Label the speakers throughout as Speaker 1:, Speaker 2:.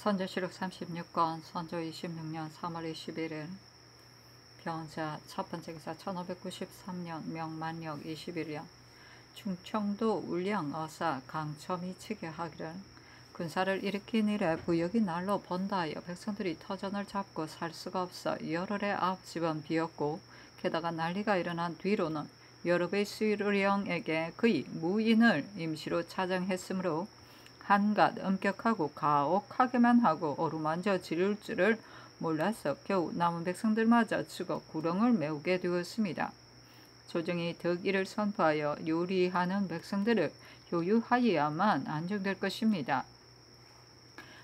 Speaker 1: 선조시록 36권 선조 26년 3월 21일 병자 첫 번째 기사 1593년 명만력 21년 충청도 울령 어사 강첨이 치게 하기를 군사를 일으킨 이래 부역이 날로 번다 하여 백성들이 터전을 잡고 살 수가 없어 열흘에 9집은 비었고 게다가 난리가 일어난 뒤로는 여러 수령에게 그의 무인을 임시로 차정했으므로 한갓 엄격하고 가혹하게만 하고 어루만져 지를 줄을 몰라서 겨우 남은 백성들마저 죽어 구렁을 메우게 되었습니다. 조정이 덕이를 선포하여 요리하는 백성들을 효유하여야만 안정될 것입니다.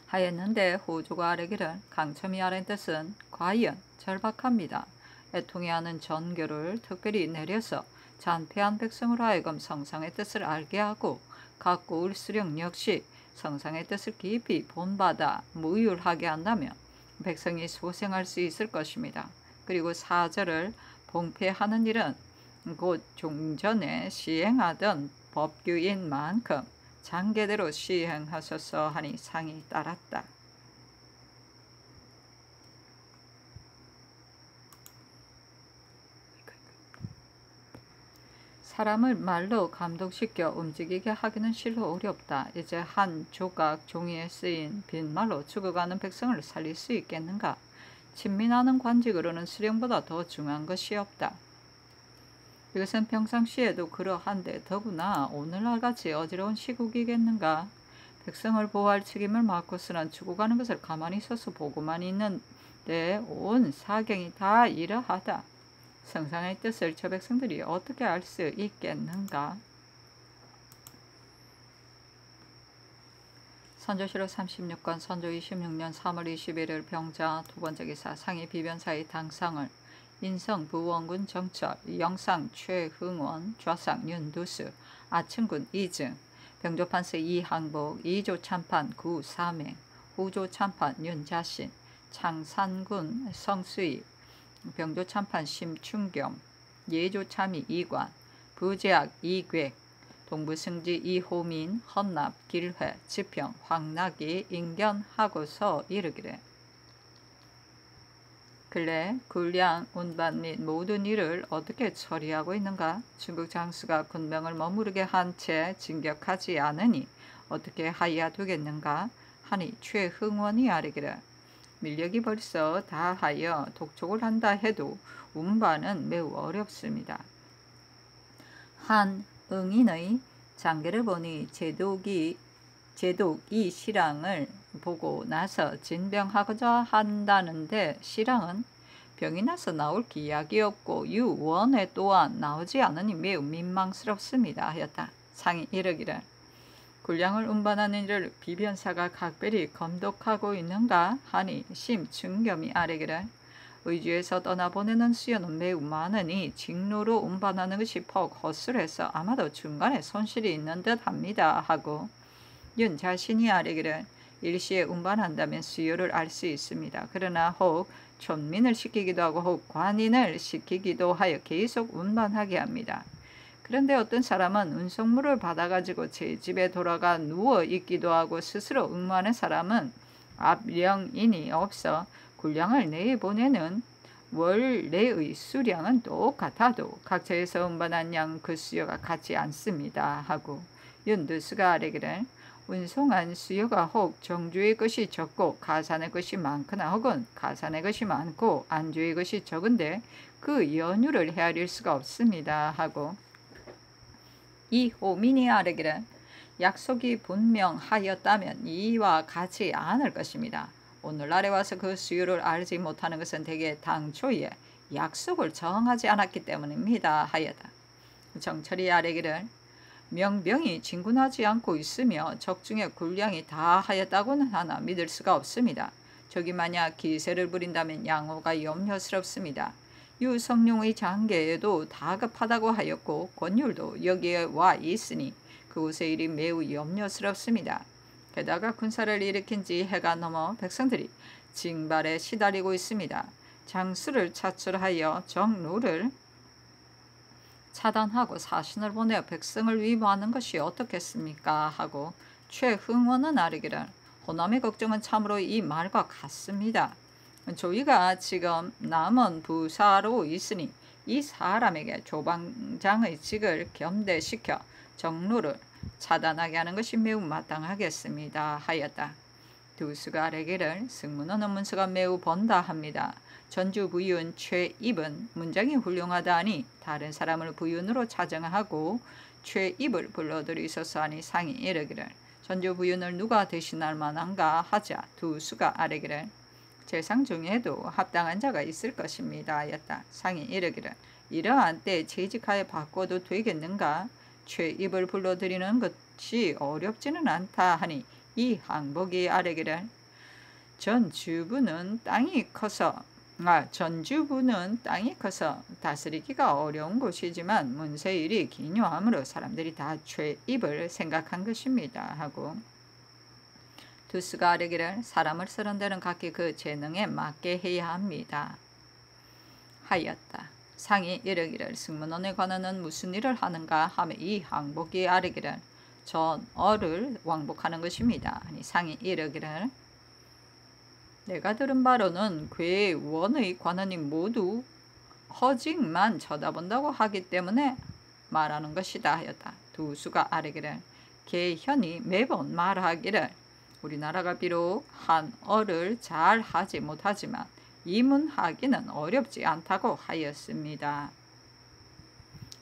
Speaker 1: 하였는데 호조가 아뢰기를 강첨이 아랜 뜻은 과연 절박합니다. 애통해 하는 전교를 특별히 내려서 잔패한 백성으로 하여금 성상의 뜻을 알게 하고 각 고을수령 역시 성상의 뜻을 깊이 본받아 무율하게 한다면 백성이 소생할 수 있을 것입니다. 그리고 사절을 봉폐하는 일은 곧 종전에 시행하던 법규인 만큼 장계대로 시행하소서 하니 상이 따랐다. 사람을 말로 감동시켜 움직이게 하기는 실로 어렵다. 이제 한 조각 종이에 쓰인 빈말로 죽어가는 백성을 살릴 수 있겠는가? 친민하는 관직으로는 수령보다 더 중요한 것이 없다. 이것은 평상시에도 그러한데 더구나 오늘날같이 어지러운 시국이겠는가? 백성을 보호할 책임을 맡고서는 죽어가는 것을 가만히 서서 보고만 있는데 온 사경이 다 이러하다. 성상의 뜻을 저 백성들이 어떻게 알 수 있겠는가? 선조시록 36권 선조 26년 3월 21일 병자 두 번째 기사 상위 비변사의 당상을 인성 부원군 정철 영상 최흥원 좌상 윤두수 아층군 이증 병조판서 이항복 이조 참판 구삼행 후조 참판 윤자신 창산군 성수희 병조 참판 심충겸 예조 참의 이관 부제학 이괴 동부승지 이호민 헌납 길회 지평 황낙이 인견하고서 이르기를 근래 군량 운반 및 모든 일을 어떻게 처리하고 있는가? 중국 장수가 군병을 머무르게 한 채 진격하지 않으니 어떻게 하여야 되겠는가? 하니 최흥원이 아뢰기를 밀력이 벌써 다하여 독촉을 한다 해도 운반은 매우 어렵습니다. 한 응인의 장계를 보니 제독이 신랑을 보고 나서 진병하고자 한다는데 신랑은 병이 나서 나올 기약이 없고 유원에 또한 나오지 않으니 매우 민망스럽습니다 하였다. 상이 이르기를 군량을 운반하는 일을 비변사가 각별히 검독하고 있는가 하니 심충겸이 아뢰기를 의주에서 떠나보내는 수요는 매우 많으니 직로로 운반하는 것이 퍽 허술해서 아마도 중간에 손실이 있는 듯 합니다 하고 윤 자신이 아뢰기를 일시에 운반한다면 수요를 알 수 있습니다. 그러나 혹 촌민을 시키기도 하고 혹 관인을 시키기도 하여 계속 운반하게 합니다. 그런데 어떤 사람은 운송물을 받아가지고 제 집에 돌아가 누워 있기도 하고 스스로 응모하는 사람은 압령인이 없어 군량을 내보내는 원래의 수량은 똑같아도 각처에서 운반한 양 그 수요가 같지 않습니다 하고 윤두수가 아뢰기를 운송한 수요가 혹 정주의 것이 적고 가산의 것이 많거나 혹은 가산의 것이 많고 안주의 것이 적은데 그 연유를 헤아릴 수가 없습니다 하고 이 호민이 아뢰기를 약속이 분명하였다면 이와 같지 않을 것입니다. 오늘날에 와서 그 수요를 알지 못하는 것은 대개 당초에 약속을 정하지 않았기 때문입니다 하였다. 정철이 아뢰기를 명병이 진군하지 않고 있으며 적중에 군량이 다 하였다고는 하나 믿을 수가 없습니다. 적이 만약 기세를 부린다면 양호가 염려스럽습니다. 유성룡의 장계에도 다급하다고 하였고 권율도 여기에 와 있으니 그곳의 일이 매우 염려스럽습니다. 게다가 군사를 일으킨 지 해가 넘어 백성들이 징발에 시달리고 있습니다. 장수를 차출하여 정로를 차단하고 사신을 보내어 백성을 위로하는 것이 어떻겠습니까? 하고 최흥원은 아뢰기를 호남의 걱정은 참으로 이 말과 같습니다. 저희가 지금 남은 부사로 있으니 이 사람에게 조방장의 직을 겸대시켜 정로를 차단하게 하는 것이 매우 마땅하겠습니다 하였다. 두수가 아래기를 승문어는 문서가 매우 번다 합니다. 전주 부윤 최입은 문장이 훌륭하다 하니 다른 사람을 부윤으로 차정하고 최입을 불러들이소서 하니 상이 이르기를 전주 부윤을 누가 대신할 만한가 하자 두수가 아래기를 재상 중에도 합당한 자가 있을 것입니다 하였다. 상이 이르기를 이러한 때 재직하여 바꿔도 되겠는가? 최입을 불러들이는 것이 어렵지는 않다 하니 이 항복이 아래기를 전주부는 땅이 커서 다스리기가 어려운 곳이지만 문세일이 기묘함으로 사람들이 다 최입을 생각한 것입니다 하고 두수가 아래기를 사람을 쓰는 데는 각기 그 재능에 맞게 해야 합니다 하였다. 상이 이르기를 승문원에 관하는 무슨 일을 하는가 하며 이 항복이 아래기를 전어를 왕복하는 것입니다. 아니 상이 이르기를 내가 들은 바로는 괴원의 관원이 모두 허직만 쳐다본다고 하기 때문에 말하는 것이다 하였다. 두수가 아래기를 개현이 매번 말하기를 우리나라가 비록 한어를 잘 하지 못하지만 이문하기는 어렵지 않다고 하였습니다.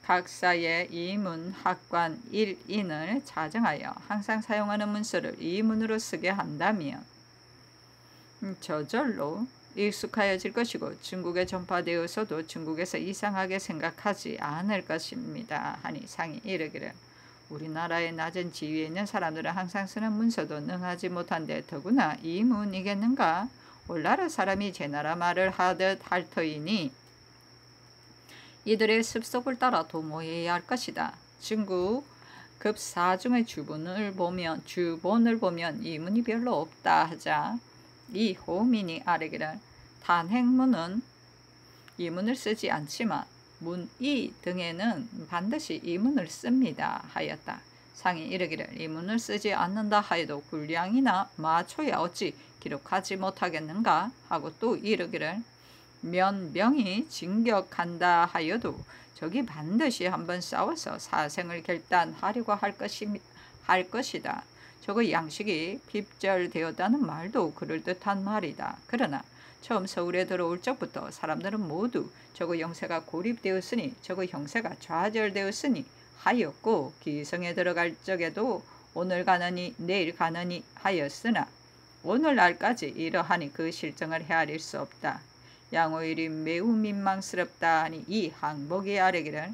Speaker 1: 각사의 이문학관 1인을 자정하여 항상 사용하는 문서를 이문으로 쓰게 한다면 저절로 익숙하여질 것이고 중국에 전파되어서도 중국에서 이상하게 생각하지 않을 것입니다 하니 상이 이르기를 우리나라의 낮은 지위에 있는 사람들은 항상 쓰는 문서도 능하지 못한데 더구나 이문이겠는가? 올나라 사람이 제 나라 말을 하듯 할 터이니 이들의 습속을 따라 도모해야 할 것이다. 중국 급사중의 주본을 보면 이문이 별로 없다 하자 이 호민이 아래기를 단행문은 이문을 쓰지 않지만 문이 등에는 반드시 이문을 씁니다 하였다. 상이 이르기를 이문을 쓰지 않는다 하여도 군량이나 마초야 어찌 기록하지 못하겠는가 하고 또 이르기를 면병이 진격한다 하여도 저기 반드시 한번 싸워서 사생을 결단하려고 할 것이다. 저거 양식이 핍절되었다는 말도 그럴듯한 말이다. 그러나 처음 서울에 들어올 적부터 사람들은 모두 저거 영세가 고립되었으니 저거 형세가 좌절되었으니 하였고 기성에 들어갈 적에도 오늘 가느니 내일 가느니 하였으나 오늘날까지 이러하니 그 실정을 헤아릴 수 없다. 양오일이 매우 민망스럽다 하니 이 항복이 아래기를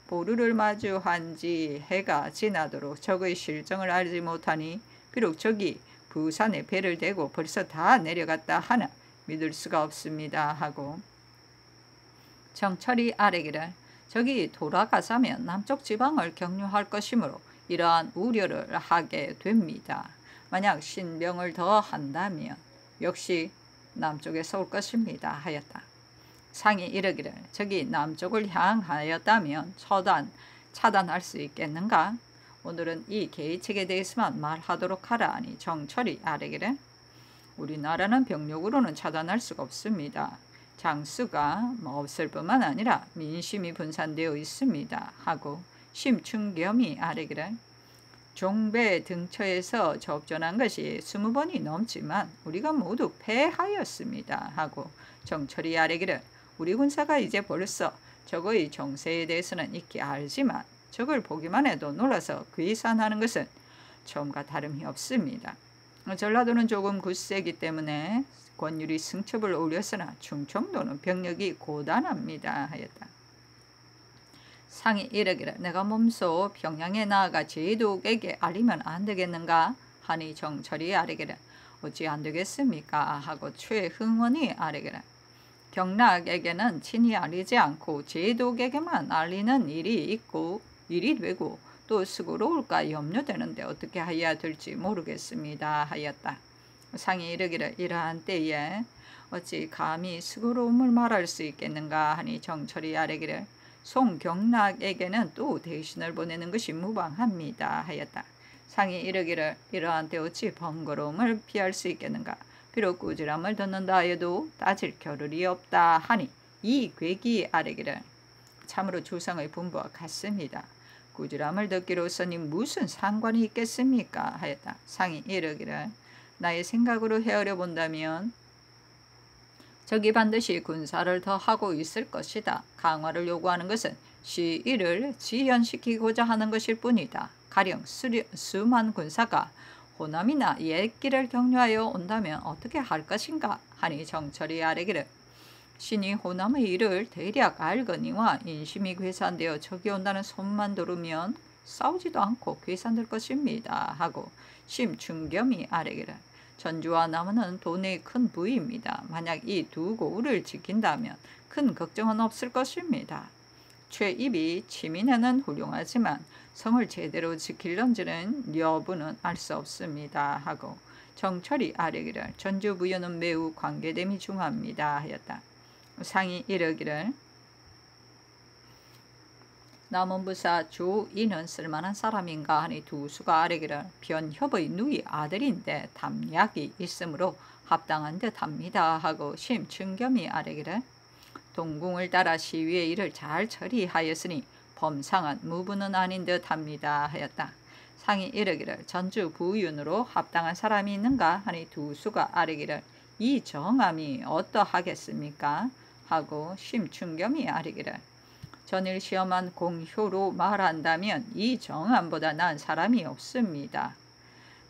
Speaker 1: 보루를 마주한 지 해가 지나도록 적의 실정을 알지 못하니 비록 적이 부산에 배를 대고 벌써 다 내려갔다 하나 믿을 수가 없습니다 하고 정철이 아래기를 적이 돌아가자면 남쪽 지방을 경유할 것이므로 이러한 우려를 하게 됩니다. 만약 신병을 더 한다면 역시 남쪽에서 올 것입니다 하였다. 상이 이르기를 적이 남쪽을 향하였다면 차단할 수 있겠는가? 오늘은 이 계책에 대해서만 말하도록 하라 하니 정철이 아래기를 우리나라는 병력으로는 차단할 수가 없습니다. 장수가 없을 뿐만 아니라 민심이 분산되어 있습니다 하고 심춘겸이 아래기를 종배 등처에서 접전한 것이 20번이 넘지만 우리가 모두 패하였습니다 하고 정철이 아래기를 우리 군사가 이제 벌써 적의 정세에 대해서는 익히 알지만 적을 보기만 해도 놀라서 귀산하는 것은 처음과 다름이 없습니다. 전라도는 조금 굳세기 때문에 권율이 승첩을 올렸으나 충청도는 병력이 고단합니다 하였다. 상이 이르기를 내가 몸소 평양에 나아가 제독에게 알리면 안 되겠는가 하니 정철이 아뢰기를 어찌 안 되겠습니까 하고 최흥원이 아뢰기를 경락에게는 친히 알리지 않고 제독에게만 알리는 일이 되고 또 수고로 올까 염려되는데 어떻게 해야 될지 모르겠습니다 하였다. 상이 이르기를 이러한 때에 어찌 감히 수고로움을 말할 수 있겠는가 하니 정철이 아뢰기를 송경락에게는 또 대신을 보내는 것이 무방합니다 하였다. 상이 이르기를 이러한 때 어찌 번거로움을 피할 수 있겠는가. 비록 꾸지람을 듣는다 해도 따질 겨를이 없다 하니 이 괴기 아뢰기를 참으로 주상의 분부와 같습니다. 꾸지람을 듣기로서니 무슨 상관이 있겠습니까 하였다. 상이 이르기를 나의 생각으로 헤아려 본다면 적이 반드시 군사를 더 하고 있을 것이다. 강화를 요구하는 것은 시위를 지연시키고자 하는 것일 뿐이다. 가령 수만 군사가 호남이나 옛길을 격려하여 온다면 어떻게 할 것인가 하니 정철이 아뢰기를 신이 호남의 일을 대략 알거니와 인심이 괴산되어 적이 온다는 소문만 들으면 싸우지도 않고 괴산될 것입니다 하고 심충겸이 아뢰기를 전주와 남원은 도내의 큰 부위입니다. 만약 이 두 고을을 지킨다면 큰 걱정은 없을 것입니다. 최입이 치민에는 훌륭하지만 성을 제대로 지킬런지는 여부는 알 수 없습니다 하고 정철이 아뢰기를 전주 부여는 매우 관계됨이 중합니다 하였다. 상이 이르기를 남원부사 조인은 쓸만한 사람인가 하니 두수가 아뢰기를 변협의 누이 아들인데 담약이 있으므로 합당한 듯합니다 하고 심충겸이 아뢰기를 동궁을 따라 시위의 일을 잘 처리하였으니 범상한 무부는 아닌 듯합니다 하였다. 상이 이르기를 전주 부윤으로 합당한 사람이 있는가 하니 두수가 아뢰기를 이 정함이 어떠하겠습니까 하고 심충겸이 아뢰기를 전일 시험한 공효로 말한다면 이 정함보다 난 사람이 없습니다.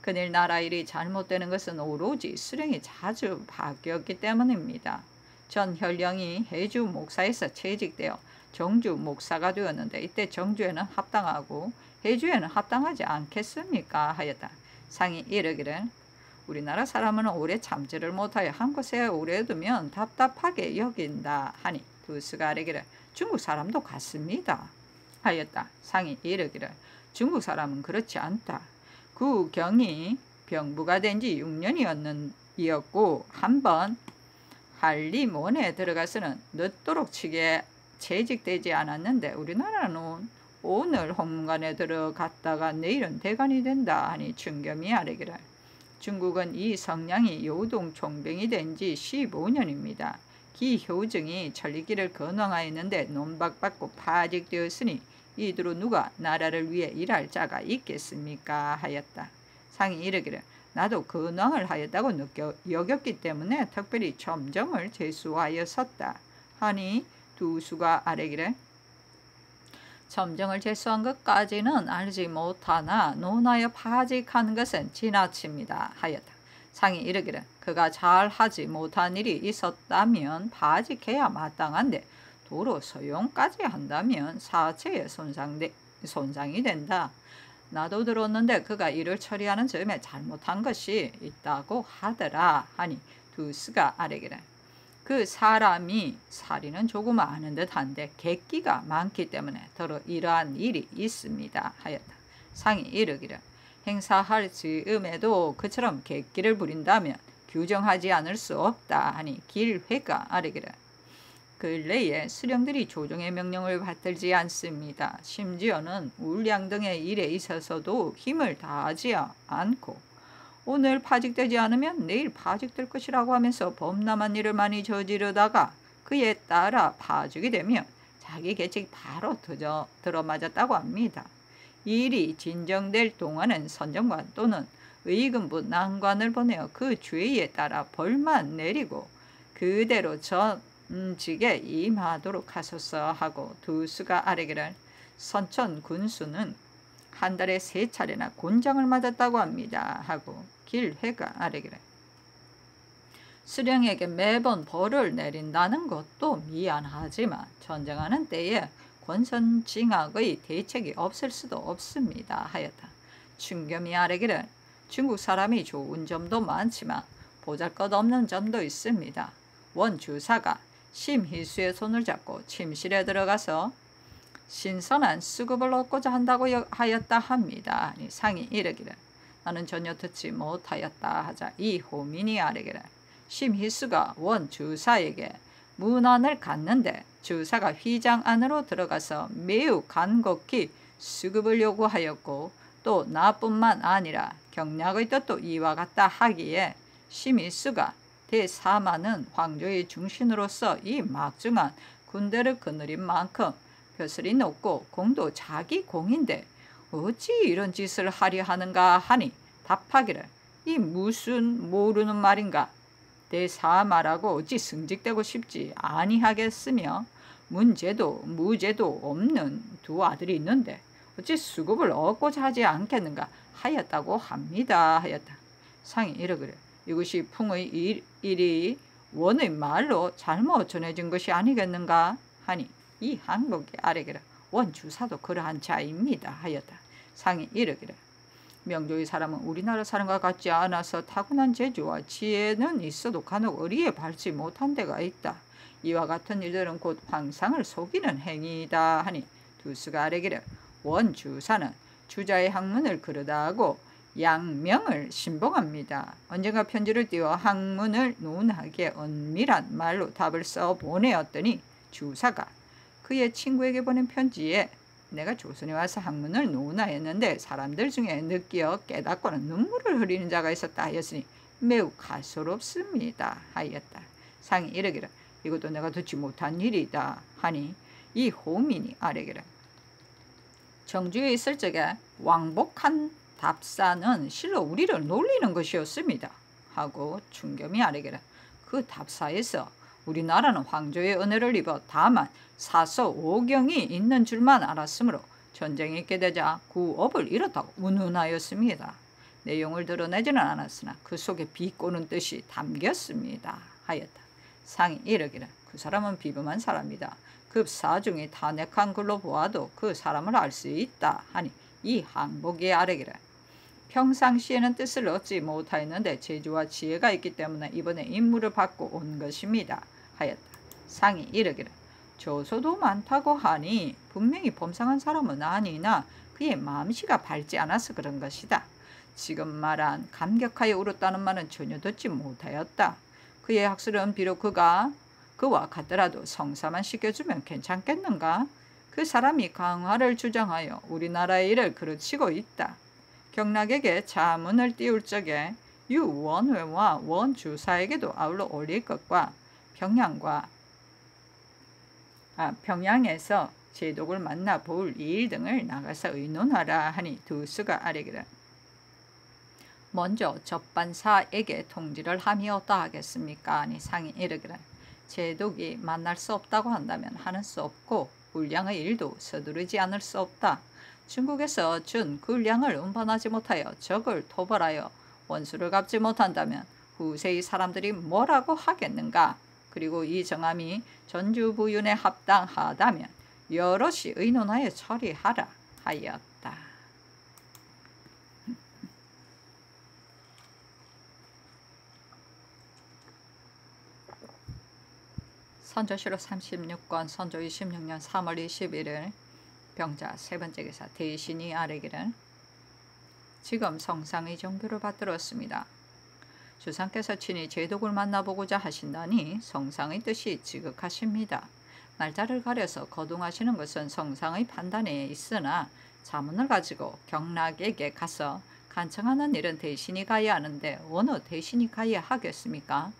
Speaker 1: 그늘 나라 일이 잘못되는 것은 오로지 수령이 자주 바뀌었기 때문입니다. 전 현령이 해주 목사에서 채직되어 정주 목사가 되었는데 이때 정주에는 합당하고 해주에는 합당하지 않겠습니까 하였다. 상이 이르기를 우리나라 사람은 오래 참지를 못하여 한 곳에 오래 두면 답답하게 여긴다 하니 두수가 아뢰기를 중국 사람도 같습니다 하였다. 상이 이르기를 중국 사람은 그렇지 않다. 구경이 병부가 된 지 6년이었고 한번 한림원에 들어가서는 늦도록 치게 채직되지 않았는데 우리나라는 오늘 홍문관에 들어갔다가 내일은 대관이 된다 하니 충겸이 아뢰기를 중국은 이 성량이 요동 총병이 된 지 15년입니다. 기효증이 천리길을 건왕하였는데 논박받고 파직되었으니 이두로 누가 나라를 위해 일할 자가 있겠습니까 하였다. 상이 이르기를 나도 건왕을 하였다고 여겼기 때문에 특별히 점정을 제수하였었다 하니 두수가 아뢰기를 점정을 제수한 것까지는 알지 못하나 논하여 파직하는 것은 지나칩니다 하였다. 상이 이르기를 그가 잘하지 못한 일이 있었다면 파직해야 마땅한데 도로 소용까지 한다면 사체에 손상이 된다. 나도 들었는데 그가 일을 처리하는 점에 잘못한 것이 있다고 하더라 하니 두수가 아뢰기를 그 사람이 사리는 조금 아는 듯한데 객기가 많기 때문에 더러 이러한 일이 있습니다 하였다. 상이 이르기를 행사할 즈음에도 그처럼 객기를 부린다면 규정하지 않을 수 없다 하니 길회가 아뢰기를 근래에 수령들이 조정의 명령을 받들지 않습니다. 심지어는 울량 등의 일에 있어서도 힘을 다하지 않고 오늘 파직되지 않으면 내일 파직될 것이라고 하면서 범람한 일을 많이 저지르다가 그에 따라 파직이 되면 자기 계책이 바로 들어맞았다고 합니다. 일이 진정될 동안은 선정관 또는 의금부 난관을 보내어 그 죄에 따라 벌만 내리고 그대로 전직에 임하도록 하소서 하고 두수가 아뢰기를 선천 군수는 한 달에 3차례나 곤장을 맞았다고 합니다 하고 길회가 아뢰기를 수령에게 매번 벌을 내린다는 것도 미안하지만 전쟁하는 때에 권선징악의 대책이 없을 수도 없습니다 하였다. 충겸이 아뢰기를 중국 사람이 좋은 점도 많지만 보잘것없는 점도 있습니다. 원 주사가 심희수의 손을 잡고 침실에 들어가서 신선한 수급을 얻고자 한다고 하였다 합니다. 상이 이르기를 나는 전혀 듣지 못하였다 하자 이 호민이 아뢰기를 심희수가 원 주사에게 문안을 갔는데 주사가 휘장 안으로 들어가서 매우 간곡히 수급을 요구하였고 또 나뿐만 아니라 경략의 뜻도 이와 같다 하기에 심일수가 대사마는 황조의 중신으로서 이 막중한 군대를 거느린 만큼 벼슬이 높고 공도 자기 공인데 어찌 이런 짓을 하려 하는가 하니 답하기를 이 무슨 모르는 말인가. 대사마라고 어찌 승직되고 싶지 아니하겠으며 문제도 무죄도 없는 두 아들이 있는데 어찌 수급을 얻고자 하지 않겠는가 하였다고 합니다 하였다. 상이 이르기를 이것이 풍의 일이 원의 말로 잘못 전해진 것이 아니겠는가 하니 이 항복이 아래기를 원 주사도 그러한 자입니다 하였다. 상이 이르기를 명조의 사람은 우리나라 사람과 같지 않아서 타고난 재주와 지혜는 있어도 간혹 의리에 밟지 못한 데가 있다. 이와 같은 일들은 곧 황상을 속이는 행위이다 하니 두수가 아래기를 원주사는 주자의 학문을 그르다 하고 양명을 신봉합니다. 언젠가 편지를 띄워 학문을 논하기에 은밀한 말로 답을 써 보내었더니 주사가 그의 친구에게 보낸 편지에 내가 조선에 와서 학문을 논하였는데 사람들 중에 느끼어 깨닫고는 눈물을 흘리는 자가 있었다 하였으니 매우 가소롭습니다 하였다. 상이 이르기를 이것도 내가 듣지 못한 일이다 하니 이 호민이 아래기를 정주에 있을 적에 왕복한 답사는 실로 우리를 놀리는 것이었습니다 하고 충겸이 아래기를 그 답사에서 우리나라는 황조의 은혜를 입어 다만 사서 오경이 있는 줄만 알았으므로 전쟁이 있게 되자 구업을 잃었다고 운운하였습니다. 내용을 드러내지는 않았으나 그 속에 비꼬는 뜻이 담겼습니다 하였다. 상이 이르기를 그 사람은 비범한 사람이다. 급사중이 탄핵한 글로 보아도 그 사람을 알 수 있다 하니 이 항복이 아래기를 평상시에는 뜻을 얻지 못하였는데 재주와 지혜가 있기 때문에 이번에 임무를 받고 온 것입니다 하였다. 상이 이르기를 조소도 많다고 하니 분명히 범상한 사람은 아니나 그의 마음씨가 밝지 않아서 그런 것이다. 지금 말한 감격하여 울었다는 말은 전혀 듣지 못하였다. 그의 학술은 비록 그와 같더라도 성사만 시켜주면 괜찮겠는가? 그 사람이 강화를 주장하여 우리나라의 일을 그르치고 있다. 경락에게 자문을 띄울 적에 유원회와 원주사에게도 아울러 올릴 것과 평양에서 제독을 만나 볼 일 등을 나가서 의논하라 하니 두수가 아래기를 먼저 접반사에게 통지를 함이 어떠하겠습니까? 하니 상이 이르기를 제독이 만날 수 없다고 한다면 하는 수 없고 군량의 일도 서두르지 않을 수 없다. 중국에서 준 군량을 운반하지 못하여 적을 토벌하여 원수를 갚지 못한다면 후세의 사람들이 뭐라고 하겠는가? 그리고 이 정함이 전주부윤에 합당하다면 여럿이 의논하여 처리하라 하였다. 선조실록 36권 선조 26년 3월 21일 병자 세 번째 기사 대신이 아래기를 지금 성상의 종교를 받들었습니다. 주상께서 친히 제독을 만나보고자 하신다니 성상의 뜻이 지극하십니다. 날짜를 가려서 거둥하시는 것은 성상의 판단에 있으나 자문을 가지고 경락에게 가서 간청하는 일은 대신이 가야 하는데 어느 대신이 가야 하겠습니까?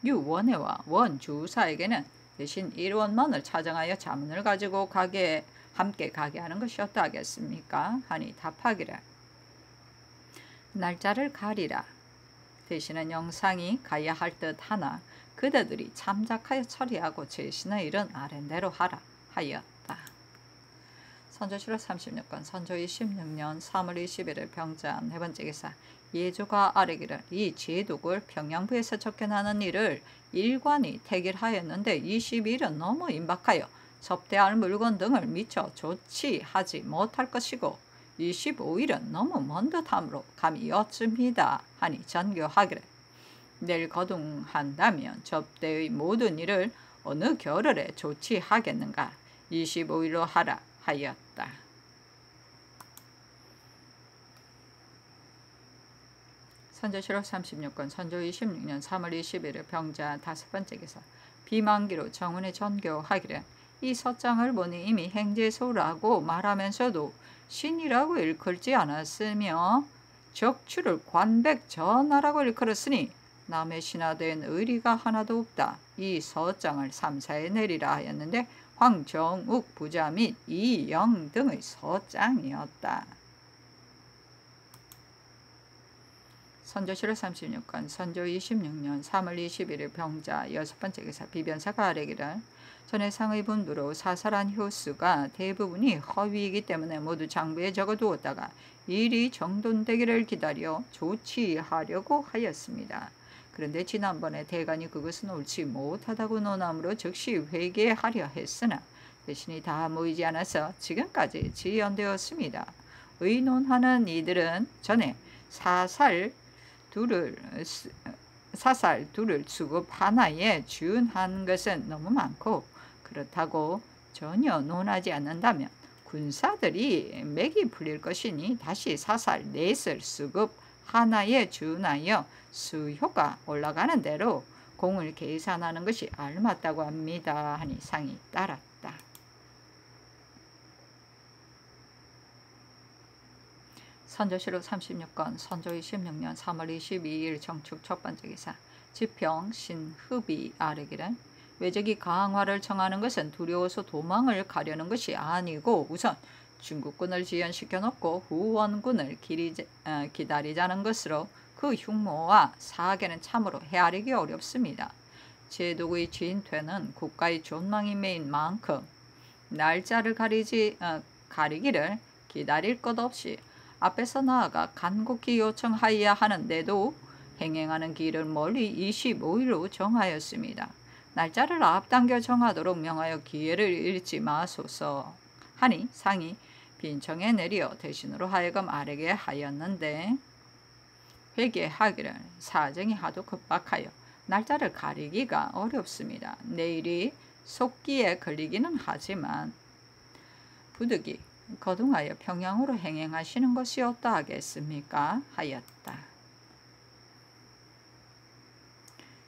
Speaker 1: 유원회와 원주사에게는 대신 일원만을 차정하여 자문을 가지고 함께 가게 하는 것이 어떠하겠습니까? 하니 답하기를 날짜를 가리라. 대신은 영상이 가야 할 듯 하나 그대들이 참작하여 처리하고 제신의 일은 아랜대로 하라 하였다. 선조실록 36권 선조 26년 3월 21일 병자 네 번째 기사 예조가 아래기를 이 제독을 평양부에서 접견하는 일을 일관이 택일하였는데 20일은 너무 임박하여 접대할 물건 등을 미처 조치하지 못할 것이고 25일은 너무 먼 듯하므로 감이 어쭅니다 하니 전교하기를 내일 거둥한다면 접대의 모든 일을 어느 겨울에 조치하겠는가 25일로 하라 하였다. 선조실록 36권 선조 26년 3월 21일 병자 다섯 번째 기사 비만기로 정원에 전교하기를 이 서장을 보니 이미 행제소라고 말하면서도 신이라고 일컬지 않았으며 적추를 관백 전하라고 일컬었으니 남의 신하된 의리가 하나도 없다. 이 서장을 삼사에 내리라 하였는데 황정욱 부자 및 이영 등의 서장이었다. 선조실록 36권 선조 26년 3월 21일 병자 여섯 번째 기사 비변사가 아뢰기를 전에 상의 분부로 사살한 효수가 대부분이 허위이기 때문에 모두 장부에 적어두었다가 일이 정돈되기를 기다려 조치하려고 하였습니다. 그런데 지난번에 대간이 그것은 옳지 못하다고 논함으로 즉시 회개하려 했으나 대신이 다 모이지 않아서 지금까지 지연되었습니다. 의논하는 이들은 전에 사살 둘을 수급 하나에 준한 것은 너무 많고 그렇다고 전혀 논하지 않는다면 군사들이 맥이 풀릴 것이니 다시 사살 넷을 수급 하나에 준하여 수효가 올라가는 대로 공을 계산하는 것이 알맞다고 합니다. 하니 상이 따랐다. 선조실록 36권 선조 26년 3월 22일 정축 첫 번째 기사 지평 신흡이 아뢰기를 외적이 강화를 청하는 것은 두려워서 도망을 가려는 것이 아니고 우선 중국군을 지연시켜 놓고 후원군을 기다리자는 것으로 그 흉모와 사계는 참으로 헤아리기 어렵습니다. 제독의 진퇴는 국가의 존망이 메인 만큼 날짜를 가리기를 기다릴 것 없이 앞에서 나아가 간곡히 요청하여야 하는데도 행행하는 길을 멀리 25일로 정하였습니다. 날짜를 앞당겨 정하도록 명하여 기회를 잃지 마소서 하니 상이 빈청에 내려 대신으로 하여금 아뢰게 하였는데 회개하기를 사정이 하도 급박하여 날짜를 가리기가 어렵습니다. 내일이 속기에 걸리기는 하지만 부득이 거둥하여 평양으로 행행하시는 것이 어떠하겠습니까? 하였다.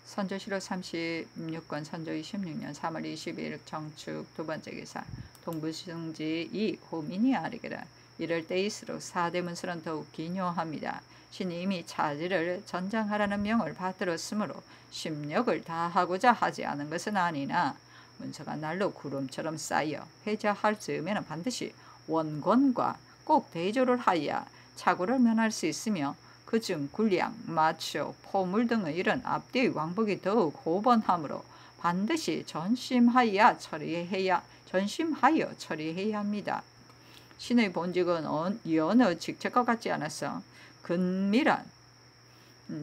Speaker 1: 선조실록 36권 선조 26년 3월 22일 정축 두 번째 기사 동부승지 이 호민이 아뢰기를 이럴 때일수록 사대문서는 더욱 기묘합니다. 신이 이미 차지를 전장하라는 명을 받들었으므로 심력을 다하고자 하지 않은 것은 아니나 문서가 날로 구름처럼 쌓여 회자할 즈음에는 반드시 원권과 꼭 대조를 하여 착오를 면할 수 있으며 그중 군량, 마초, 포물 등의 이런 앞뒤의 왕복이 더욱 호번하므로 반드시 전심하여 처리해야 합니다. 신의 본직은 여느 직책과 같지 않아서 근밀한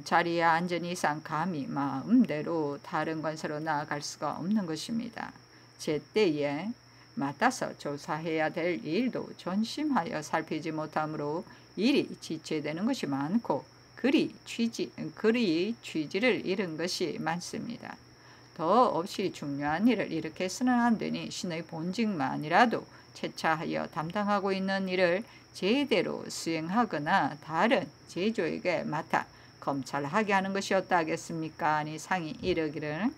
Speaker 1: 자리에 앉은 이상 감히 마음대로 다른 관서로 나아갈 수가 없는 것입니다. 제때에 맞다서 조사해야 될 일도 전심하여 살피지 못하므로 일이 지체되는 것이 많고 그리 취지를 잃은 것이 많습니다. 더 없이 중요한 일을 이렇게 해서는 안 되니 신의 본직만이라도 채차하여 담당하고 있는 일을 제대로 수행하거나 다른 제조에게 맡아 검찰하게 하는 것이 어떠하겠습니까? 하니 상이 이르기를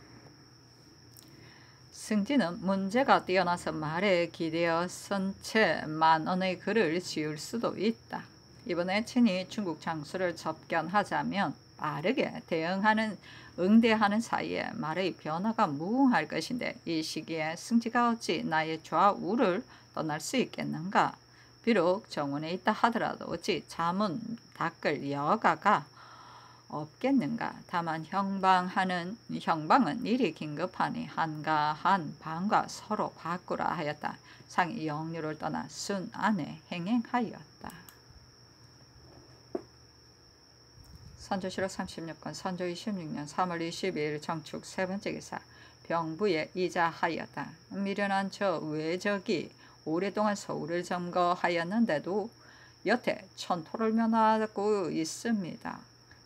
Speaker 1: 승진은 문제가 뛰어나서 말에 기대어 쓴 채 만언의 글을 지을 수도 있다. 이번에 친히 중국 장수를 접견하자면 빠르게 응대하는 사이에 말의 변화가 무궁할 것인데 이 시기에 승지가 어찌 나의 좌우를 떠날 수 있겠는가? 비록 정원에 있다 하더라도 어찌 자문 닦을 여가가 없겠는가? 다만 형방은 일이 긴급하니 한가한 방과 서로 바꾸라 하였다. 상이 영유를 떠나 순안에 행행하였다. 선조실록 36권 선조 26년 3월 22일 정축 세 번째 기사 병부에 이자하였다. 미련한 저 외적이 오랫동안 서울을 점거하였는데도 여태 천토를 면하고 있습니다.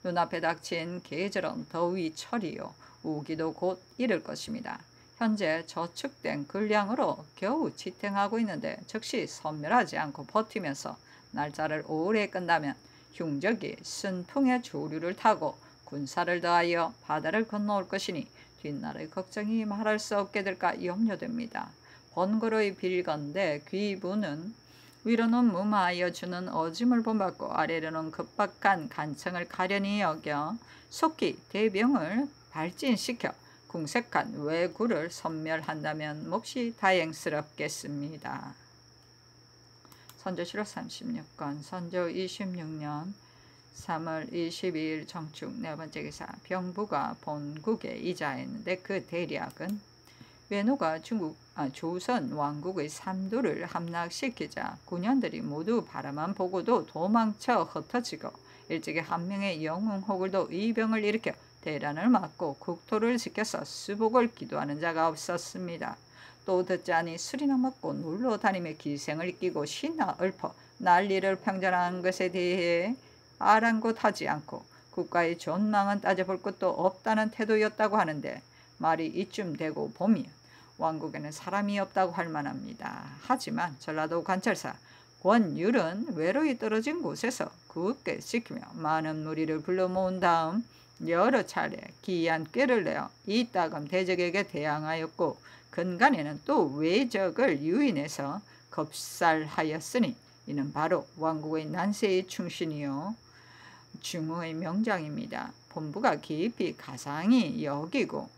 Speaker 1: 눈앞에 닥친 계절은 더위 철이요 우기도 곧 이를 것입니다. 현재 저축된 군량으로 겨우 지탱하고 있는데 즉시 섬멸하지 않고 버티면서 날짜를 오래 끝나면 흉적이 순풍의 조류를 타고 군사를 더하여 바다를 건너올 것이니 뒷날의 걱정이 말할 수 없게 될까 염려됩니다. 번거로이 빌건대 귀부는 위로는 무마하여 주는 어짐을 본받고 아래로는 급박한 간청을 가련히 여겨 속히 대병을 발진시켜 궁색한 왜구를 섬멸한다면 몹시 다행스럽겠습니다. 선조실록 36권 선조 26년 3월 22일 정축 네 번째 기사 병부가 본국에 이자했는데 그 대략은 외노가 조선 왕국의 삼도를 함락시키자 군현들이 모두 바라만 보고도 도망쳐 흩어지고 일찍이 한 명의 영웅호글도 의병을 일으켜 대란을 막고 국토를 지켜서 수복을 기도하는 자가 없었습니다. 또 듣자니 술이나 먹고 놀러 다니며 기생을 끼고 시나 읊어 난리를 평전한 것에 대해 아랑곳하지 않고 국가의 존망은 따져볼 것도 없다는 태도였다고 하는데 말이 이쯤 되고 보면 왕국에는 사람이 없다고 할 만합니다. 하지만 전라도 관찰사 권율은 외로이 떨어진 곳에서 굳게 지키며 많은 무리를 불러 모은 다음 여러 차례 기이한 꾀를 내어 이따금 대적에게 대항하였고 근간에는 또 외적을 유인해서 겁살하였으니 이는 바로 왕국의 난세의 충신이요 중흥의 명장입니다. 본부가 깊이 가상히 여기고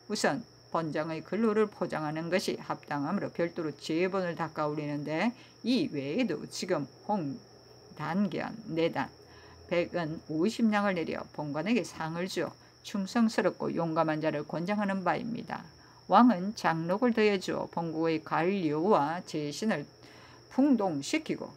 Speaker 1: 우선 번장의 근로를 포장하는 것이 합당하므로 별도로 제본을 닦아올리는데 이 외에도 지금 홍, 단견, 내단, 백은 50냥을 내려 본관에게 상을 주어 충성스럽고 용감한 자를 권장하는 바입니다. 왕은 장록을 더해주어 본국의 관료와 재신을 풍동시키고